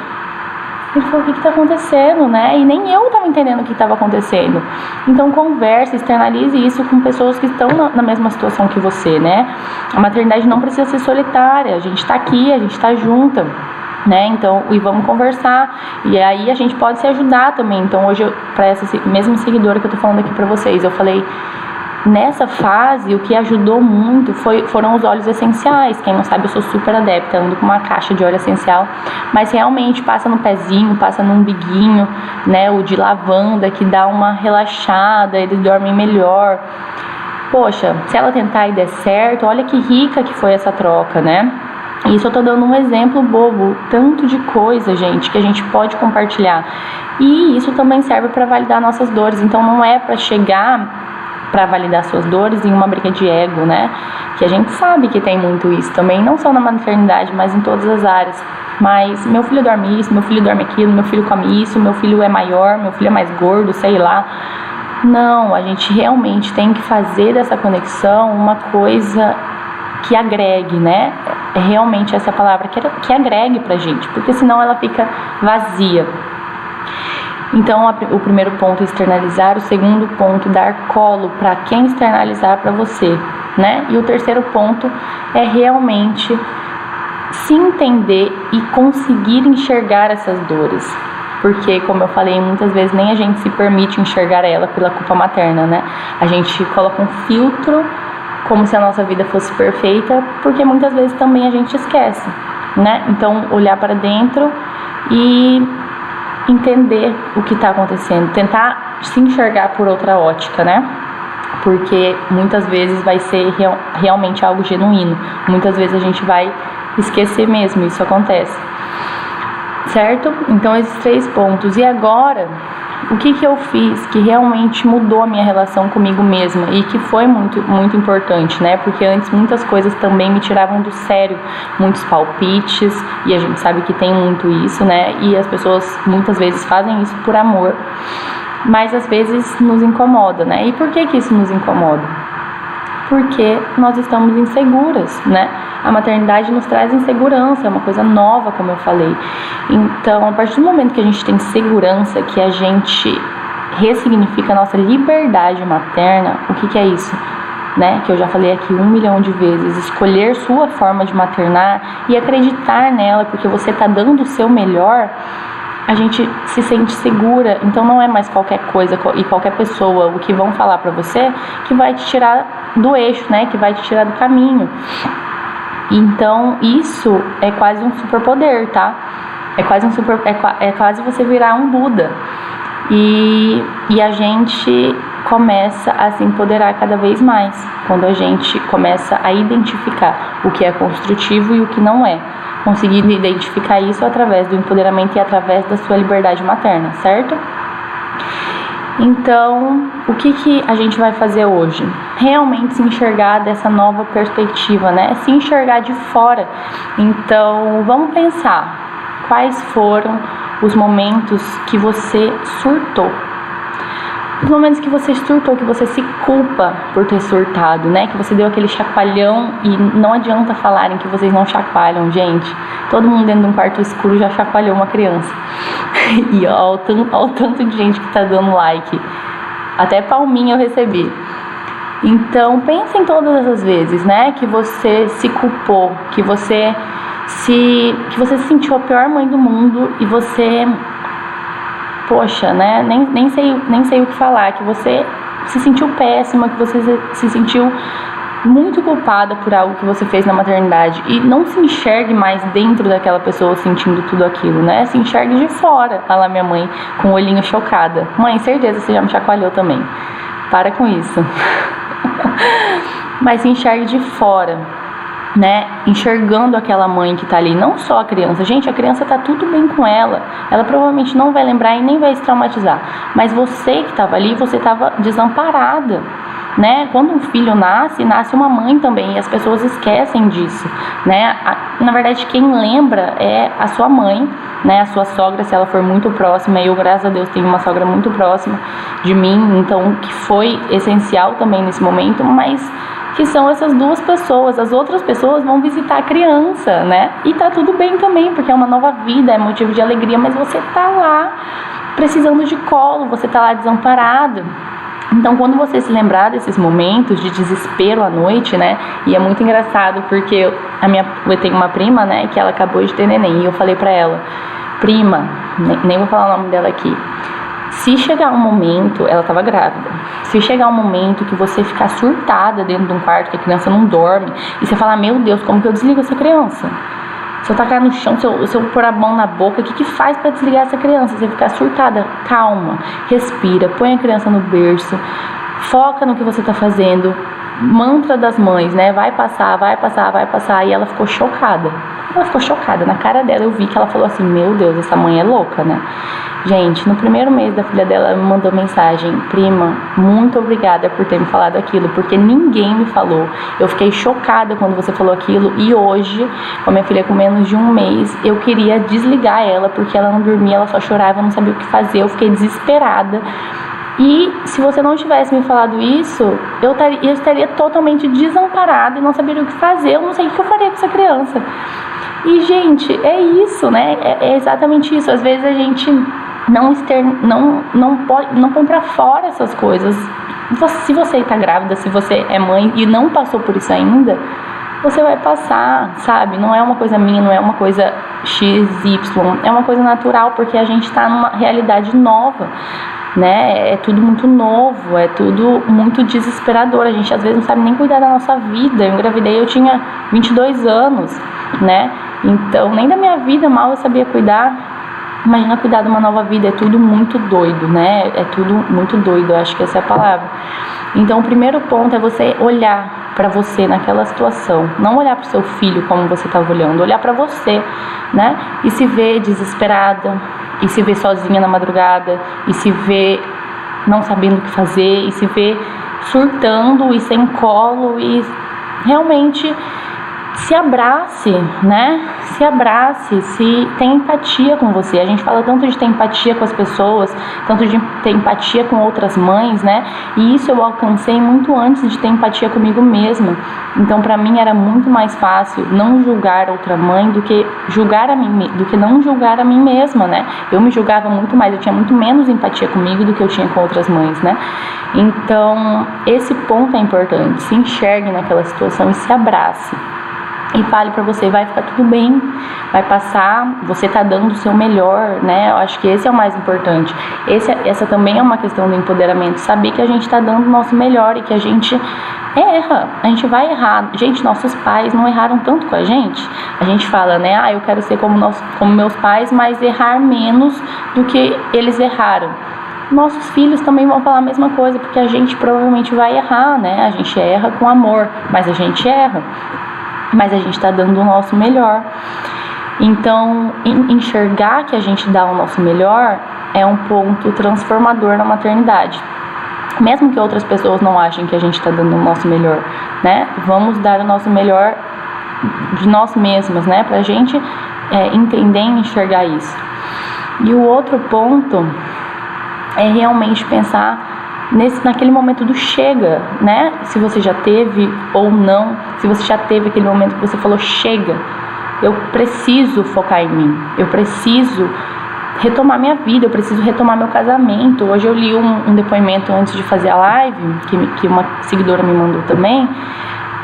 ele falou, o que tá acontecendo, né? E nem eu tava entendendo o que tava acontecendo. Então converse, externalize isso com pessoas que estão na mesma situação que você, né? A maternidade não precisa ser solitária, a gente tá aqui, a gente tá junta, né? Então, e vamos conversar, e aí a gente pode se ajudar também. Então hoje, para essa mesma seguidora que eu tô falando aqui pra vocês, eu falei, nessa fase, o que ajudou muito foram os óleos essenciais. Quem não sabe, eu sou super adepta, ando com uma caixa de óleo essencial, mas realmente passa no pezinho, passa no umbiguinho, né? O de lavanda, que dá uma relaxada, eles dormem melhor. Poxa, se ela tentar e der certo, olha que rica que foi essa troca, né? Isso eu tô dando um exemplo bobo, tanto de coisa, gente, que a gente pode compartilhar. E isso também serve para validar nossas dores. Então não é para chegar para validar suas dores em uma briga de ego, né? Que a gente sabe que tem muito isso também, não só na maternidade, mas em todas as áreas. Mas meu filho dorme isso, meu filho dorme aquilo, meu filho come isso, meu filho é maior, meu filho é mais gordo, sei lá. Não, a gente realmente tem que fazer dessa conexão uma coisa que agregue, né? É realmente essa palavra, que agregue pra gente, porque senão ela fica vazia. Então, o primeiro ponto é externalizar, o segundo ponto, dar colo para quem externalizar para você, né? E o terceiro ponto é realmente se entender e conseguir enxergar essas dores. Porque, como eu falei, muitas vezes nem a gente se permite enxergar ela pela culpa materna, né? A gente coloca um filtro como se a nossa vida fosse perfeita, porque muitas vezes também a gente esquece, né? Então, olhar para dentro e entender o que está acontecendo, tentar se enxergar por outra ótica, né? Porque muitas vezes vai ser realmente algo genuíno, muitas vezes a gente vai esquecer mesmo, isso acontece, certo? Então esses 3 pontos. E agora, o que eu fiz que realmente mudou a minha relação comigo mesma e que foi muito, muito importante, né? Porque antes muitas coisas também me tiravam do sério, muitos palpites, e a gente sabe que tem muito isso, né? E as pessoas muitas vezes fazem isso por amor, mas às vezes nos incomoda, né? E por que isso nos incomoda? Porque nós estamos inseguras, né? A maternidade nos traz insegurança, é uma coisa nova, como eu falei. Então, a partir do momento que a gente tem segurança, que a gente ressignifica a nossa liberdade materna, o que é isso? Né? Que eu já falei aqui 1 milhão de vezes, escolher sua forma de maternar e acreditar nela, porque você está dando o seu melhor, a gente se sente segura. Então não é mais qualquer coisa e qualquer pessoa, o que vão falar pra você, que vai te tirar do eixo, né? Que vai te tirar do caminho. Então isso é quase um superpoder, tá? É quase você virar um Buda. E a gente começa a se empoderar cada vez mais, quando a gente começa a identificar o que é construtivo e o que não é. Conseguindo identificar isso através do empoderamento e através da sua liberdade materna, certo? Então, o que a gente vai fazer hoje? Realmente se enxergar dessa nova perspectiva, né? Se enxergar de fora. Então, vamos pensar quais foram os momentos que você surtou. Os momentos que você surtou, que você se culpa por ter surtado, né? Que você deu aquele chacoalhão, e não adianta falarem que vocês não chacoalham, gente. Todo mundo dentro de um quarto escuro já chacoalhou uma criança. E ó o tanto de gente que tá dando like. Até palminha eu recebi. Então, pensa em todas essas vezes, né? Que você se culpou, que você se sentiu a pior mãe do mundo e você... Poxa, né? Nem sei o que falar, que você se sentiu péssima, que você se sentiu muito culpada por algo que você fez na maternidade, e não se enxergue mais dentro daquela pessoa sentindo tudo aquilo, né? Se enxergue de fora. Olha lá minha mãe com o olhinho chocada. Mãe, certeza você já me chacoalhou também. Para com isso. Mas se enxergue de fora, né? Enxergando aquela mãe que tá ali, não só a criança. Gente, a criança tá tudo bem com ela provavelmente não vai lembrar e nem vai se traumatizar, mas você que tava ali, você tava desamparada, né? Quando um filho nasce uma mãe também, e as pessoas esquecem disso, né? Na verdade, quem lembra é a sua mãe, né? A sua sogra, se ela for muito próxima. Eu, graças a Deus, tenho uma sogra muito próxima de mim, então, que foi essencial também nesse momento, mas que são essas duas pessoas. As outras pessoas vão visitar a criança, né? E tá tudo bem também, porque é uma nova vida, é motivo de alegria, mas você tá lá precisando de colo, você tá lá desamparado. Então, quando você se lembrar desses momentos de desespero à noite, né? E é muito engraçado, porque eu tenho uma prima, né? Que ela acabou de ter neném, e eu falei pra ela: prima, nem vou falar o nome dela aqui, se chegar um momento, ela estava grávida, se chegar um momento que você ficar surtada dentro de um quarto, que a criança não dorme, e você falar: meu Deus, como que eu desligo essa criança? Se eu tacar no chão, se eu pôr a mão na boca, o que faz para desligar essa criança? Você ficar surtada, calma, respira, põe a criança no berço, foca no que você está fazendo, mantra das mães, né? Vai passar, vai passar, vai passar. E ela ficou chocada. Na cara dela eu vi que ela falou assim: meu Deus, essa mãe é louca, né? Gente, no primeiro mês da filha dela, ela me mandou mensagem: prima, muito obrigada por ter me falado aquilo, porque ninguém me falou. Eu fiquei chocada quando você falou aquilo, e hoje, com a minha filha com menos de um mês, eu queria desligar ela, porque ela não dormia, ela só chorava, eu não sabia o que fazer, eu fiquei desesperada. E se você não tivesse me falado isso, eu estaria totalmente desamparada e não saberia o que fazer, eu não sei o que eu faria com essa criança. E, gente, é isso, né? É exatamente isso. Às vezes a gente não põe pra fora essas coisas. Se você tá grávida, se você é mãe e não passou por isso ainda, você vai passar, sabe? Não é uma coisa minha, não é uma coisa XY, é uma coisa natural, porque a gente tá numa realidade nova, né? É tudo muito novo, é tudo muito desesperador. A gente às vezes não sabe nem cuidar da nossa vida. Eu engravidei, eu tinha 22 anos, né? Então, nem da minha vida mal eu sabia cuidar. Imagina cuidar de uma nova vida, é tudo muito doido, né? É tudo muito doido, eu acho que essa é a palavra. Então, o primeiro ponto é você olhar pra você naquela situação. Não olhar pro seu filho como você estava olhando, olhar pra você, né? E se ver desesperada, e se ver sozinha na madrugada, e se ver não sabendo o que fazer, e se ver surtando e sem colo, e realmente se abrace, né? Se abrace, se tenha empatia com você. A gente fala tanto de ter empatia com as pessoas, tanto de ter empatia com outras mães, né? E isso eu alcancei muito antes de ter empatia comigo mesma. Então, pra mim era muito mais fácil não julgar outra mãe do que não julgar a mim mesma, né? Eu me julgava muito mais, eu tinha muito menos empatia comigo do que eu tinha com outras mães, né? Então, esse ponto é importante. Se enxergue naquela situação e se abrace. E fale pra você: vai ficar tudo bem, vai passar, você tá dando o seu melhor, né? Eu acho que esse é o mais importante. Essa também é uma questão do empoderamento, saber que a gente tá dando o nosso melhor e que a gente erra, a gente vai errar. Gente, nossos pais não erraram tanto com a gente. A gente fala, né? Eu quero ser como meus pais, mas errar menos do que eles erraram. Nossos filhos também vão falar a mesma coisa, porque a gente provavelmente vai errar, né? A gente erra com amor, mas a gente erra. Mas a gente está dando o nosso melhor. Então, enxergar que a gente dá o nosso melhor é um ponto transformador na maternidade. Mesmo que outras pessoas não achem que a gente está dando o nosso melhor, né? Vamos dar o nosso melhor de nós mesmas, né? Pra gente entender e enxergar isso. E o outro ponto é realmente pensar naquele momento do chega, né? Se você já teve ou não, se você já teve aquele momento que você falou: chega, eu preciso focar em mim, eu preciso retomar minha vida, eu preciso retomar meu casamento. Hoje eu li um depoimento antes de fazer a live, que uma seguidora me mandou também,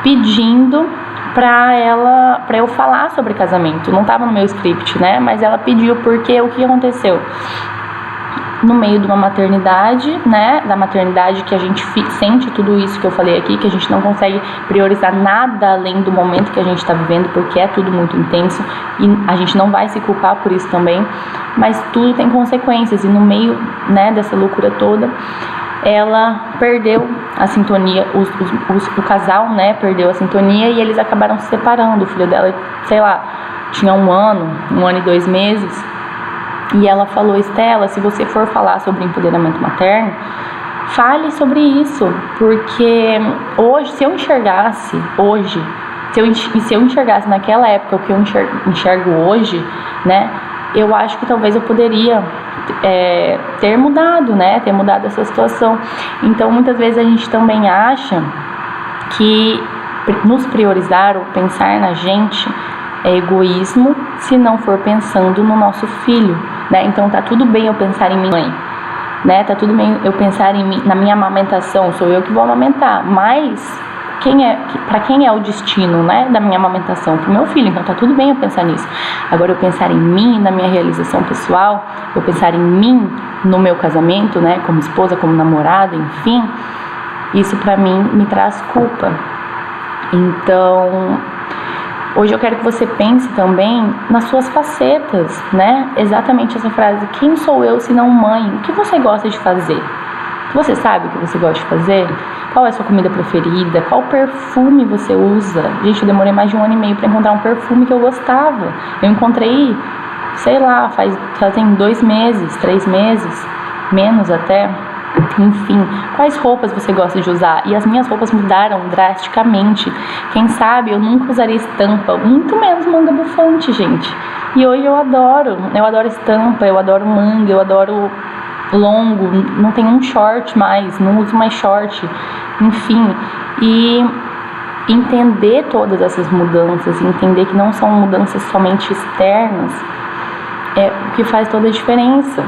pedindo pra eu falar sobre casamento. Não tava no meu script, né? Mas ela pediu porque o que aconteceu? No meio de uma maternidade, né, da maternidade que a gente sente tudo isso que eu falei aqui, que a gente não consegue priorizar nada além do momento que a gente está vivendo, porque é tudo muito intenso e a gente não vai se culpar por isso também, mas tudo tem consequências. E no meio, né, dessa loucura toda, ela perdeu a sintonia, o casal, né, perdeu a sintonia e eles acabaram se separando. O filho dela, sei lá, tinha um ano e 2 meses. E ela falou: Estela, se você for falar sobre empoderamento materno, Fale sobre isso, porque hoje, se eu enxergasse naquela época o que eu enxergo hoje, né, eu acho que talvez eu poderia ter mudado, né, ter mudado essa situação. Então, muitas vezes a gente também acha que nos priorizar ou pensar na gente é egoísmo se não for pensando no nosso filho, né? Então, tá tudo bem eu pensar em minha mãe, né? Tá tudo bem eu pensar em mim, na minha amamentação, sou eu que vou amamentar, mas para quem é o destino, né, da minha amamentação? Pro meu filho. Então tá tudo bem eu pensar nisso. Agora, eu pensar em mim, na minha realização pessoal, eu pensar em mim no meu casamento, né, como esposa, como namorada, enfim, isso pra mim me traz culpa. Então, hoje eu quero que você pense também nas suas facetas, né? Exatamente essa frase: quem sou eu se não mãe? O que você gosta de fazer? Você sabe o que você gosta de fazer? Qual é a sua comida preferida? Qual perfume você usa? Gente, eu demorei mais de 1 ano e meio para encontrar um perfume que eu gostava. Eu encontrei, sei lá, fazem 2 meses, 3 meses, menos até. Enfim, quais roupas você gosta de usar? E as minhas roupas mudaram drasticamente. Quem sabe eu nunca usaria estampa, muito menos manga bufante, gente. E hoje eu adoro estampa, eu adoro manga, eu adoro longo, não tem um short mais, não uso mais short, enfim. E entender todas essas mudanças, entender que não são mudanças somente externas, é o que faz toda a diferença,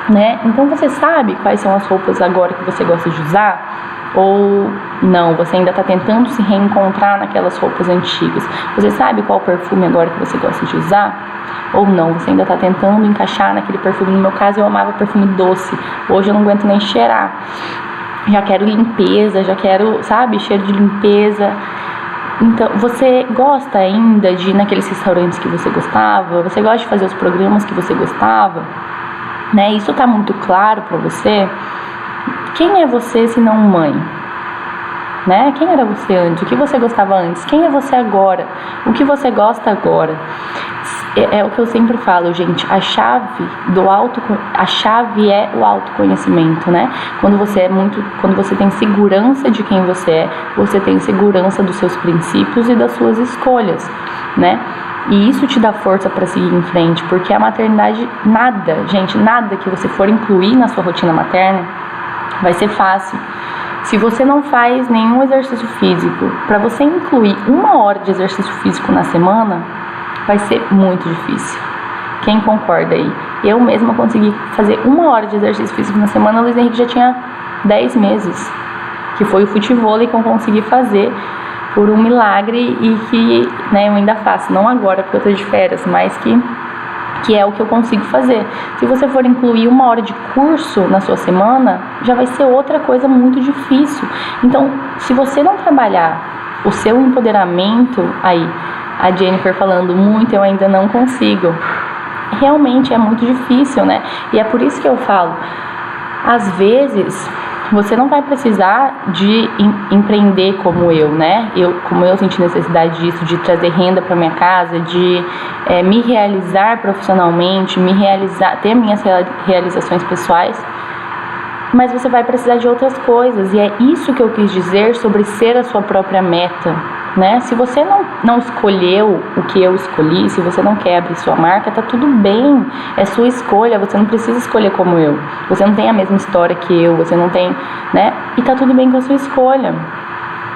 né? Então, você sabe quais são as roupas agora que você gosta de usar? Ou não, você ainda está tentando se reencontrar naquelas roupas antigas? Você sabe qual perfume agora que você gosta de usar? Ou não, você ainda está tentando encaixar naquele perfume? No meu caso, eu amava perfume doce. Hoje eu não aguento nem cheirar. Já quero limpeza, já quero, sabe, cheiro de limpeza. Então, você gosta ainda de ir naqueles restaurantes que você gostava? Você gosta de fazer os programas que você gostava? Né? Isso está muito claro para você? Quem é você se não mãe? Né? Quem era você antes? O que você gostava antes? Quem é você agora? O que você gosta agora? É o que eu sempre falo, gente. A chave é o autoconhecimento, né? Quando você tem segurança de quem você é, você tem segurança dos seus princípios e das suas escolhas, né? E isso te dá força para seguir em frente, porque a maternidade, nada que você for incluir na sua rotina materna vai ser fácil. Se você não faz nenhum exercício físico, para você incluir 1 hora de exercício físico na semana, vai ser muito difícil. Quem concorda aí? Eu mesma consegui fazer 1 hora de exercício físico na semana. O Luiz Henrique já tinha 10 meses, que foi o futevôlei que eu consegui fazer por um milagre e que, né, eu ainda faço, não agora porque eu tô de férias, mas que é o que eu consigo fazer. Se você for incluir 1 hora de curso na sua semana, já vai ser outra coisa muito difícil. Então, se você não trabalhar o seu empoderamento, aí, a Jennifer falando muito, eu ainda não consigo. Realmente é muito difícil, né? E é por isso que eu falo, às vezes você não vai precisar de empreender como eu, né? Como eu senti necessidade disso, de trazer renda para minha casa, de me realizar profissionalmente, ter minhas realizações pessoais. Mas você vai precisar de outras coisas, e é isso que eu quis dizer sobre ser a sua própria meta, né? Se você não escolheu o que eu escolhi, se você não quer abrir sua marca, tá tudo bem, é sua escolha, você não precisa escolher como eu, você não tem a mesma história que eu, você não tem, né? E tá tudo bem com a sua escolha.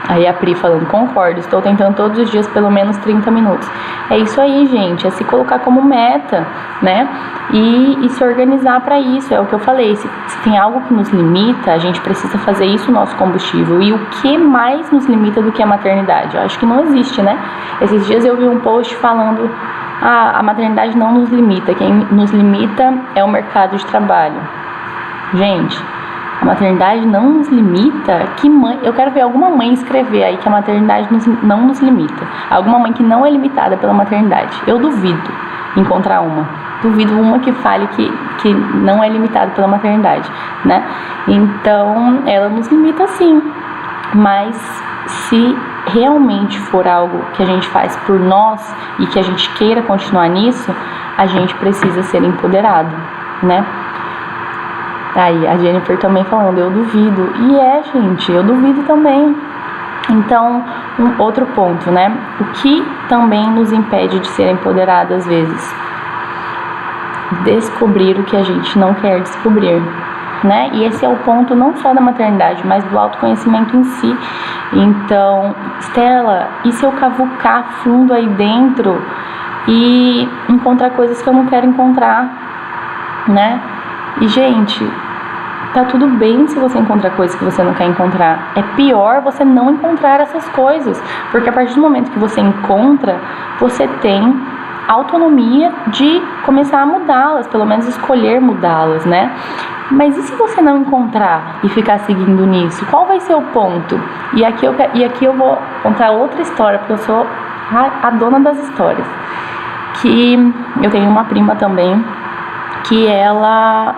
Aí a Pri falando, concordo, estou tentando todos os dias pelo menos 30 minutos. É isso aí, gente, é se colocar como meta, né? E se organizar para isso, é o que eu falei. Se tem algo que nos limita, a gente precisa fazer isso o nosso combustível. E o que mais nos limita do que a maternidade? Eu acho que não existe, né? Esses dias eu vi um post falando, a maternidade não nos limita, quem nos limita é o mercado de trabalho. Gente, a maternidade não nos limita. Eu quero ver alguma mãe escrever aí que a maternidade não nos limita. Alguma mãe que não é limitada pela maternidade. Eu duvido encontrar uma. Duvido uma que fale que não é limitada pela maternidade, né? Então, ela nos limita sim. Mas se realmente for algo que a gente faz por nós e que a gente queira continuar nisso, a gente precisa ser empoderado, né? Aí a Jennifer também falando, eu duvido. E gente, eu duvido também. Então, outro ponto, né? O que também nos impede de ser empoderada às vezes? Descobrir o que a gente não quer descobrir, né? E esse é o ponto não só da maternidade, mas do autoconhecimento em si. Então, Estela, e se eu cavucar fundo aí dentro e encontrar coisas que eu não quero encontrar, né? E, gente, tá tudo bem se você encontrar coisas que você não quer encontrar. É pior você não encontrar essas coisas, porque a partir do momento que você encontra, você tem autonomia de começar a mudá-las, pelo menos escolher mudá-las, né? Mas e se você não encontrar e ficar seguindo nisso? Qual vai ser o ponto? E aqui eu vou contar outra história, porque eu sou a dona das histórias. Que eu tenho uma prima também, que ela...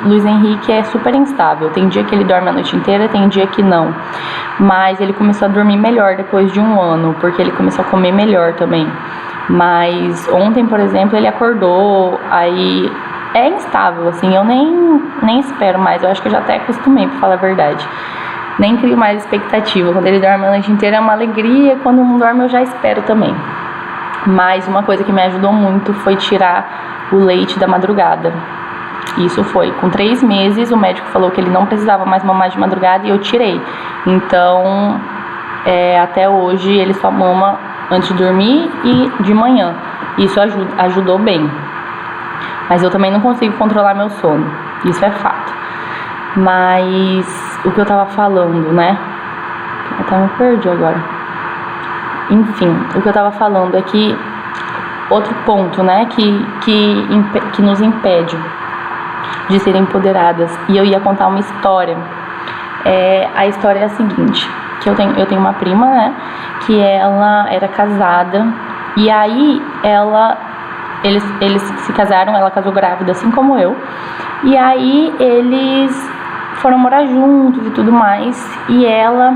Luiz Henrique é super instável. Tem dia que ele dorme a noite inteira, tem dia que não. Mas ele começou a dormir melhor depois de 1 ano, porque ele começou a comer melhor também. Mas ontem, por exemplo, ele acordou, aí é instável, assim, eu nem espero mais. Eu acho que eu já até acostumei, pra falar a verdade. Nem crio mais expectativa. Quando ele dorme a noite inteira é uma alegria, quando não dorme eu já espero também. Mas uma coisa que me ajudou muito foi tirar o leite da madrugada. Isso foi com 3 meses, o médico falou que ele não precisava mais mamar de madrugada e eu tirei. Então, até hoje ele só mama antes de dormir e de manhã. Isso ajudou bem. Mas eu também não consigo controlar meu sono, isso é fato. Mas o que eu tava falando, né? Eu até me perdi agora. Enfim, o que eu tava falando é que outro ponto, né, que nos impede de serem empoderadas. E eu ia contar uma história. A história é a seguinte, que eu tenho uma prima, né, que ela era casada, e aí eles se casaram, ela casou grávida assim como eu, e aí eles foram morar juntos e tudo mais, e ela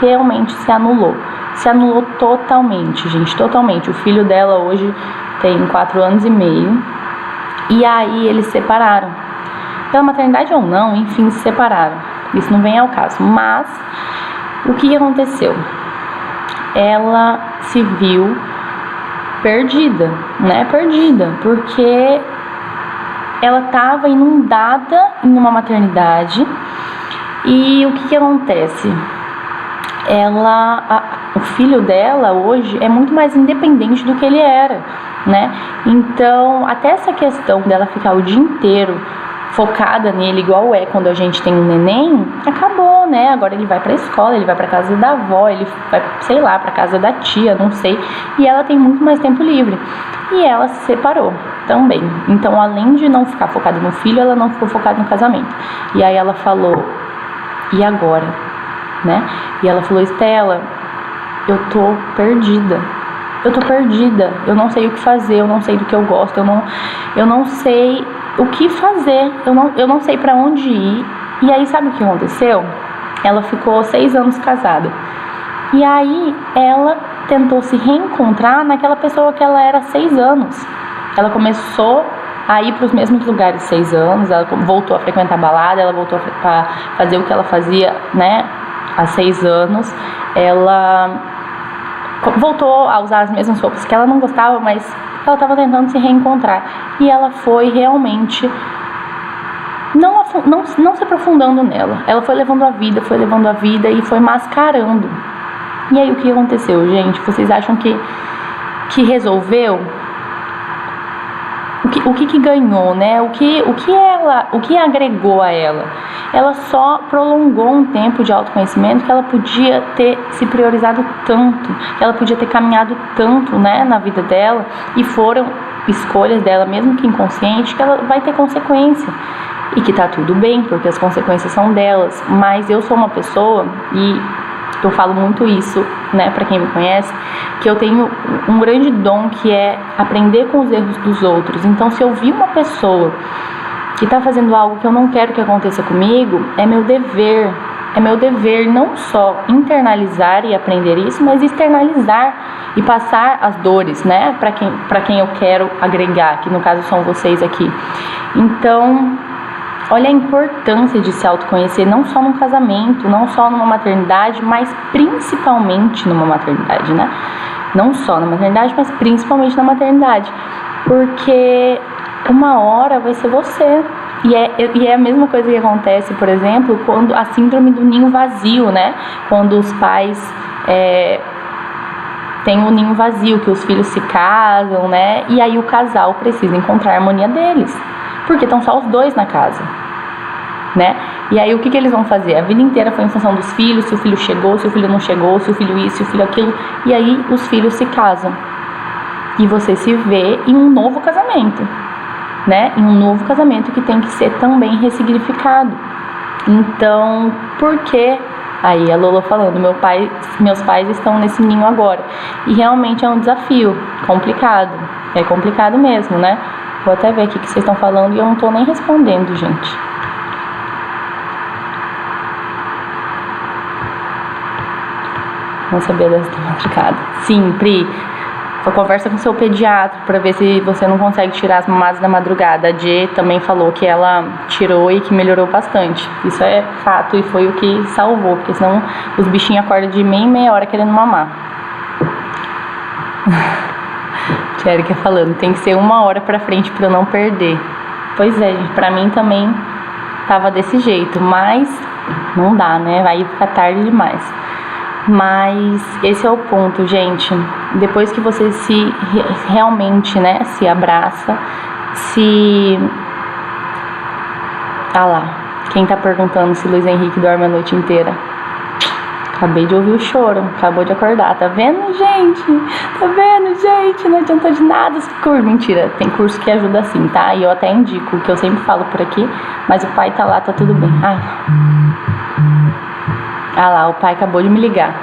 realmente se anulou totalmente, gente, totalmente. O filho dela hoje tem 4 anos e meio, e aí eles se separaram, pela maternidade ou não, enfim, se separaram, isso não vem ao caso. Mas o que aconteceu? Ela se viu perdida, né? Perdida, porque ela estava inundada em uma maternidade. E o que acontece? O filho dela hoje é muito mais independente do que ele era, né? Então, até essa questão dela ficar o dia inteiro focada nele, igual quando a gente tem um neném, acabou, né? Agora ele vai pra escola, ele vai pra casa da avó, ele vai, sei lá, pra casa da tia, não sei. E ela tem muito mais tempo livre. E ela se separou também. Então, além de não ficar focada no filho, ela não ficou focada no casamento. E aí ela falou, e agora? Né? E ela falou, Estela, eu tô perdida. Eu não sei o que fazer, eu não sei do que eu gosto, eu não sei o que fazer, eu não sei pra onde ir. E aí sabe o que aconteceu? Ela ficou 6 anos casada. E aí ela tentou se reencontrar naquela pessoa que ela era há 6 anos. Ela começou a ir para os mesmos lugares 6 anos, ela voltou a frequentar balada, ela voltou a fazer o que ela fazia, né, há 6 anos. Ela voltou a usar as mesmas roupas que ela não gostava, mas ela estava tentando se reencontrar. E ela foi realmente não se aprofundando nela. Ela foi levando a vida e foi mascarando. E aí o que aconteceu, gente? Vocês acham que resolveu? O que ganhou, né? O que agregou a ela? Ela só prolongou um tempo de autoconhecimento que ela podia ter se priorizado tanto, que ela podia ter caminhado tanto, né, na vida dela, e foram escolhas dela, mesmo que inconsciente, que ela vai ter consequência. E que tá tudo bem, porque as consequências são delas. Mas eu sou uma pessoa, e eu falo muito isso, né, pra quem me conhece, que eu tenho um grande dom, que é aprender com os erros dos outros. Então, se eu vi uma pessoa que tá fazendo algo que eu não quero que aconteça comigo, é meu dever não só internalizar e aprender isso, mas externalizar e passar as dores, né, pra quem eu quero agregar, que no caso são vocês aqui. Então, Olha a importância de se autoconhecer, não só no casamento, não só numa maternidade, mas principalmente numa maternidade, né? Não só na maternidade, mas principalmente na maternidade. Porque uma hora vai ser você. E é a mesma coisa que acontece, por exemplo, quando a síndrome do ninho vazio, né? Quando os pais têm o ninho vazio, que os filhos se casam, né? E aí o casal precisa encontrar a harmonia deles, porque estão só os dois na casa, né? E aí o que eles vão fazer? A vida inteira foi em função dos filhos, se o filho chegou, se o filho não chegou, se o filho isso, se o filho aquilo. E aí os filhos se casam. E você se vê em um novo casamento, né? Em um novo casamento que tem que ser também ressignificado. Então, por que? Aí a Lola falando, meus pais estão nesse ninho agora. E realmente é um desafio complicado. É complicado mesmo, né? Vou até ver aqui o que vocês estão falando e eu não tô nem respondendo, gente. Vamos saber dessa madrugada. Sim, Pri. Conversa com seu pediatra para ver se você não consegue tirar as mamadas da madrugada. A Jê também falou que ela tirou e que melhorou bastante. Isso é fato e foi o que salvou, porque senão os bichinhos acordam de meia hora querendo mamar. Erika falando, tem que ser 1 hora pra frente pra eu não perder. Pois é, gente, pra mim também tava desse jeito, mas não dá, né? Vai ficar tarde demais. Mas esse é o ponto, gente. Depois que você realmente, né, se abraça, Ah lá, quem tá perguntando se Luiz Henrique dorme a noite inteira? Acabei de ouvir o choro, acabou de acordar. Tá vendo, gente? Tá vendo, gente? Não adiantou de nada esse curso. Mentira, tem curso que ajuda assim, tá? E eu até indico, que eu sempre falo por aqui, mas o pai tá lá, tá tudo bem. Ah lá, o pai acabou de me ligar.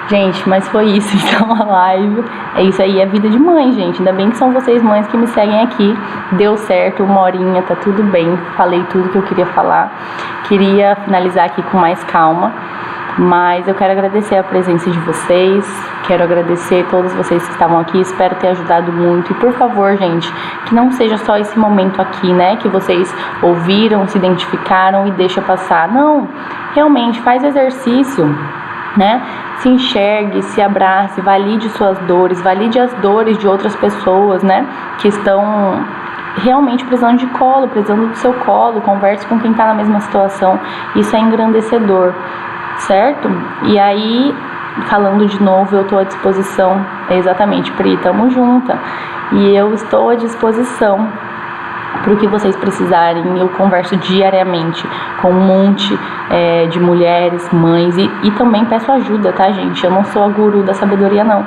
Gente, mas foi isso, então a live. É isso aí, é vida de mãe, gente. Ainda bem que são vocês mães que me seguem aqui. Deu certo, 1 horinha, tá tudo bem. Falei tudo que eu queria falar. Queria finalizar aqui com mais calma. Mas eu quero agradecer a presença de vocês, quero agradecer a todos vocês que estavam aqui, espero ter ajudado muito. E por favor, gente, que não seja só esse momento aqui, né, que vocês ouviram, se identificaram e deixa passar. Não, realmente faz exercício, né, se enxergue, se abrace, valide suas dores, valide as dores de outras pessoas, né, que estão realmente precisando de colo, precisando do seu colo. Converse com quem está na mesma situação, isso é engrandecedor. Certo? E aí, falando de novo, eu estou à disposição, exatamente, Pri, tamo junta, e eu estou à disposição para o que vocês precisarem. Eu converso diariamente com um monte de mulheres, mães, e também peço ajuda, tá, gente? Eu não sou a guru da sabedoria, não.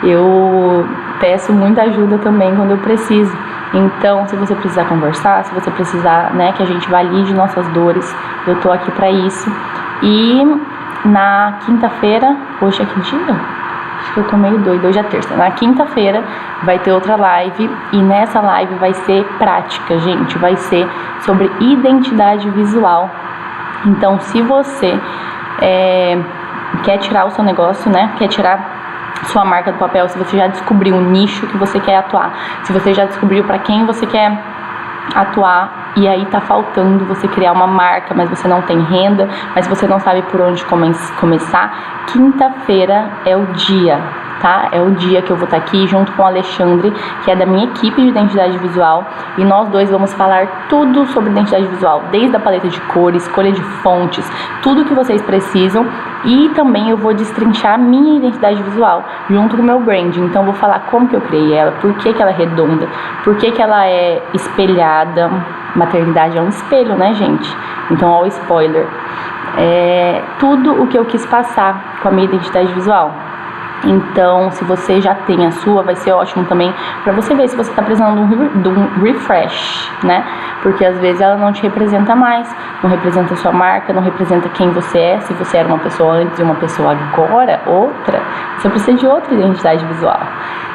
Eu peço muita ajuda também quando eu preciso. Então, se você precisar conversar, se você precisar, né, que a gente valide nossas dores, eu tô aqui para isso. E na quinta-feira, hoje é que dia? Acho que eu tô meio doida, hoje é terça. Na quinta-feira vai ter outra live e nessa live vai ser prática, gente. Vai ser sobre identidade visual. Então, se você quer tirar o seu negócio, né? Quer tirar sua marca do papel, se você já descobriu o nicho que você quer atuar, se você já descobriu para quem você quer atuar e aí tá faltando você criar uma marca, mas você não tem renda, mas você não sabe por onde começar, quinta-feira é o dia, tá? É o dia que eu vou estar aqui junto com o Alexandre, que é da minha equipe de identidade visual, e nós dois vamos falar tudo sobre identidade visual, desde a paleta de cores, escolha de fontes, tudo que vocês precisam. E também eu vou destrinchar a minha identidade visual junto com o meu branding. Então eu vou falar como que eu criei ela, por que que ela é redonda, por que que ela é espelhada. Maternidade é um espelho, né, gente? Então, ó, o spoiler. Tudo o que eu quis passar com a minha identidade visual. Então, se você já tem a sua, vai ser ótimo também para você ver se você está precisando de um refresh, né? Porque às vezes ela não te representa mais, não representa a sua marca, não representa quem você é. Se você era uma pessoa antes e uma pessoa agora, outra, você precisa de outra identidade visual.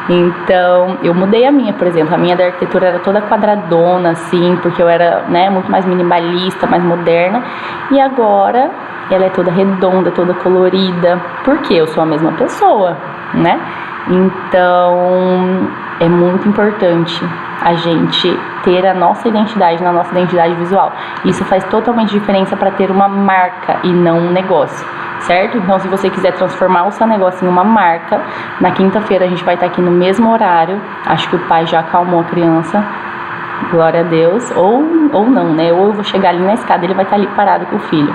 Então, eu mudei a minha, por exemplo, a minha da arquitetura era toda quadradona, assim, porque eu era, né, muito mais minimalista, mais moderna, e agora ela é toda redonda, toda colorida, porque eu sou a mesma pessoa, né? Então, é muito importante a gente ter a nossa identidade na nossa identidade visual. Isso faz totalmente diferença para ter uma marca e não um negócio, certo? Então, se você quiser transformar o seu negócio em uma marca, na quinta-feira a gente vai estar aqui no mesmo horário. Acho que o pai já acalmou a criança, glória a Deus, ou não, né? Ou eu vou chegar ali na escada e ele vai estar ali parado com o filho.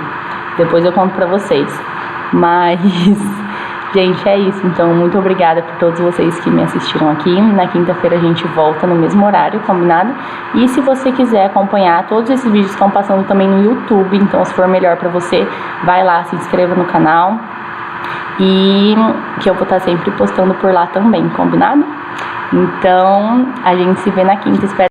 Depois eu conto pra vocês. Mas, gente, é isso. Então, muito obrigada por todos vocês que me assistiram aqui. Na quinta-feira a gente volta no mesmo horário, combinado? E se você quiser acompanhar, todos esses vídeos estão passando também no YouTube. Então, se for melhor pra você, vai lá, se inscreva no canal. E que eu vou estar sempre postando por lá também, combinado? Então, a gente se vê na quinta. Espero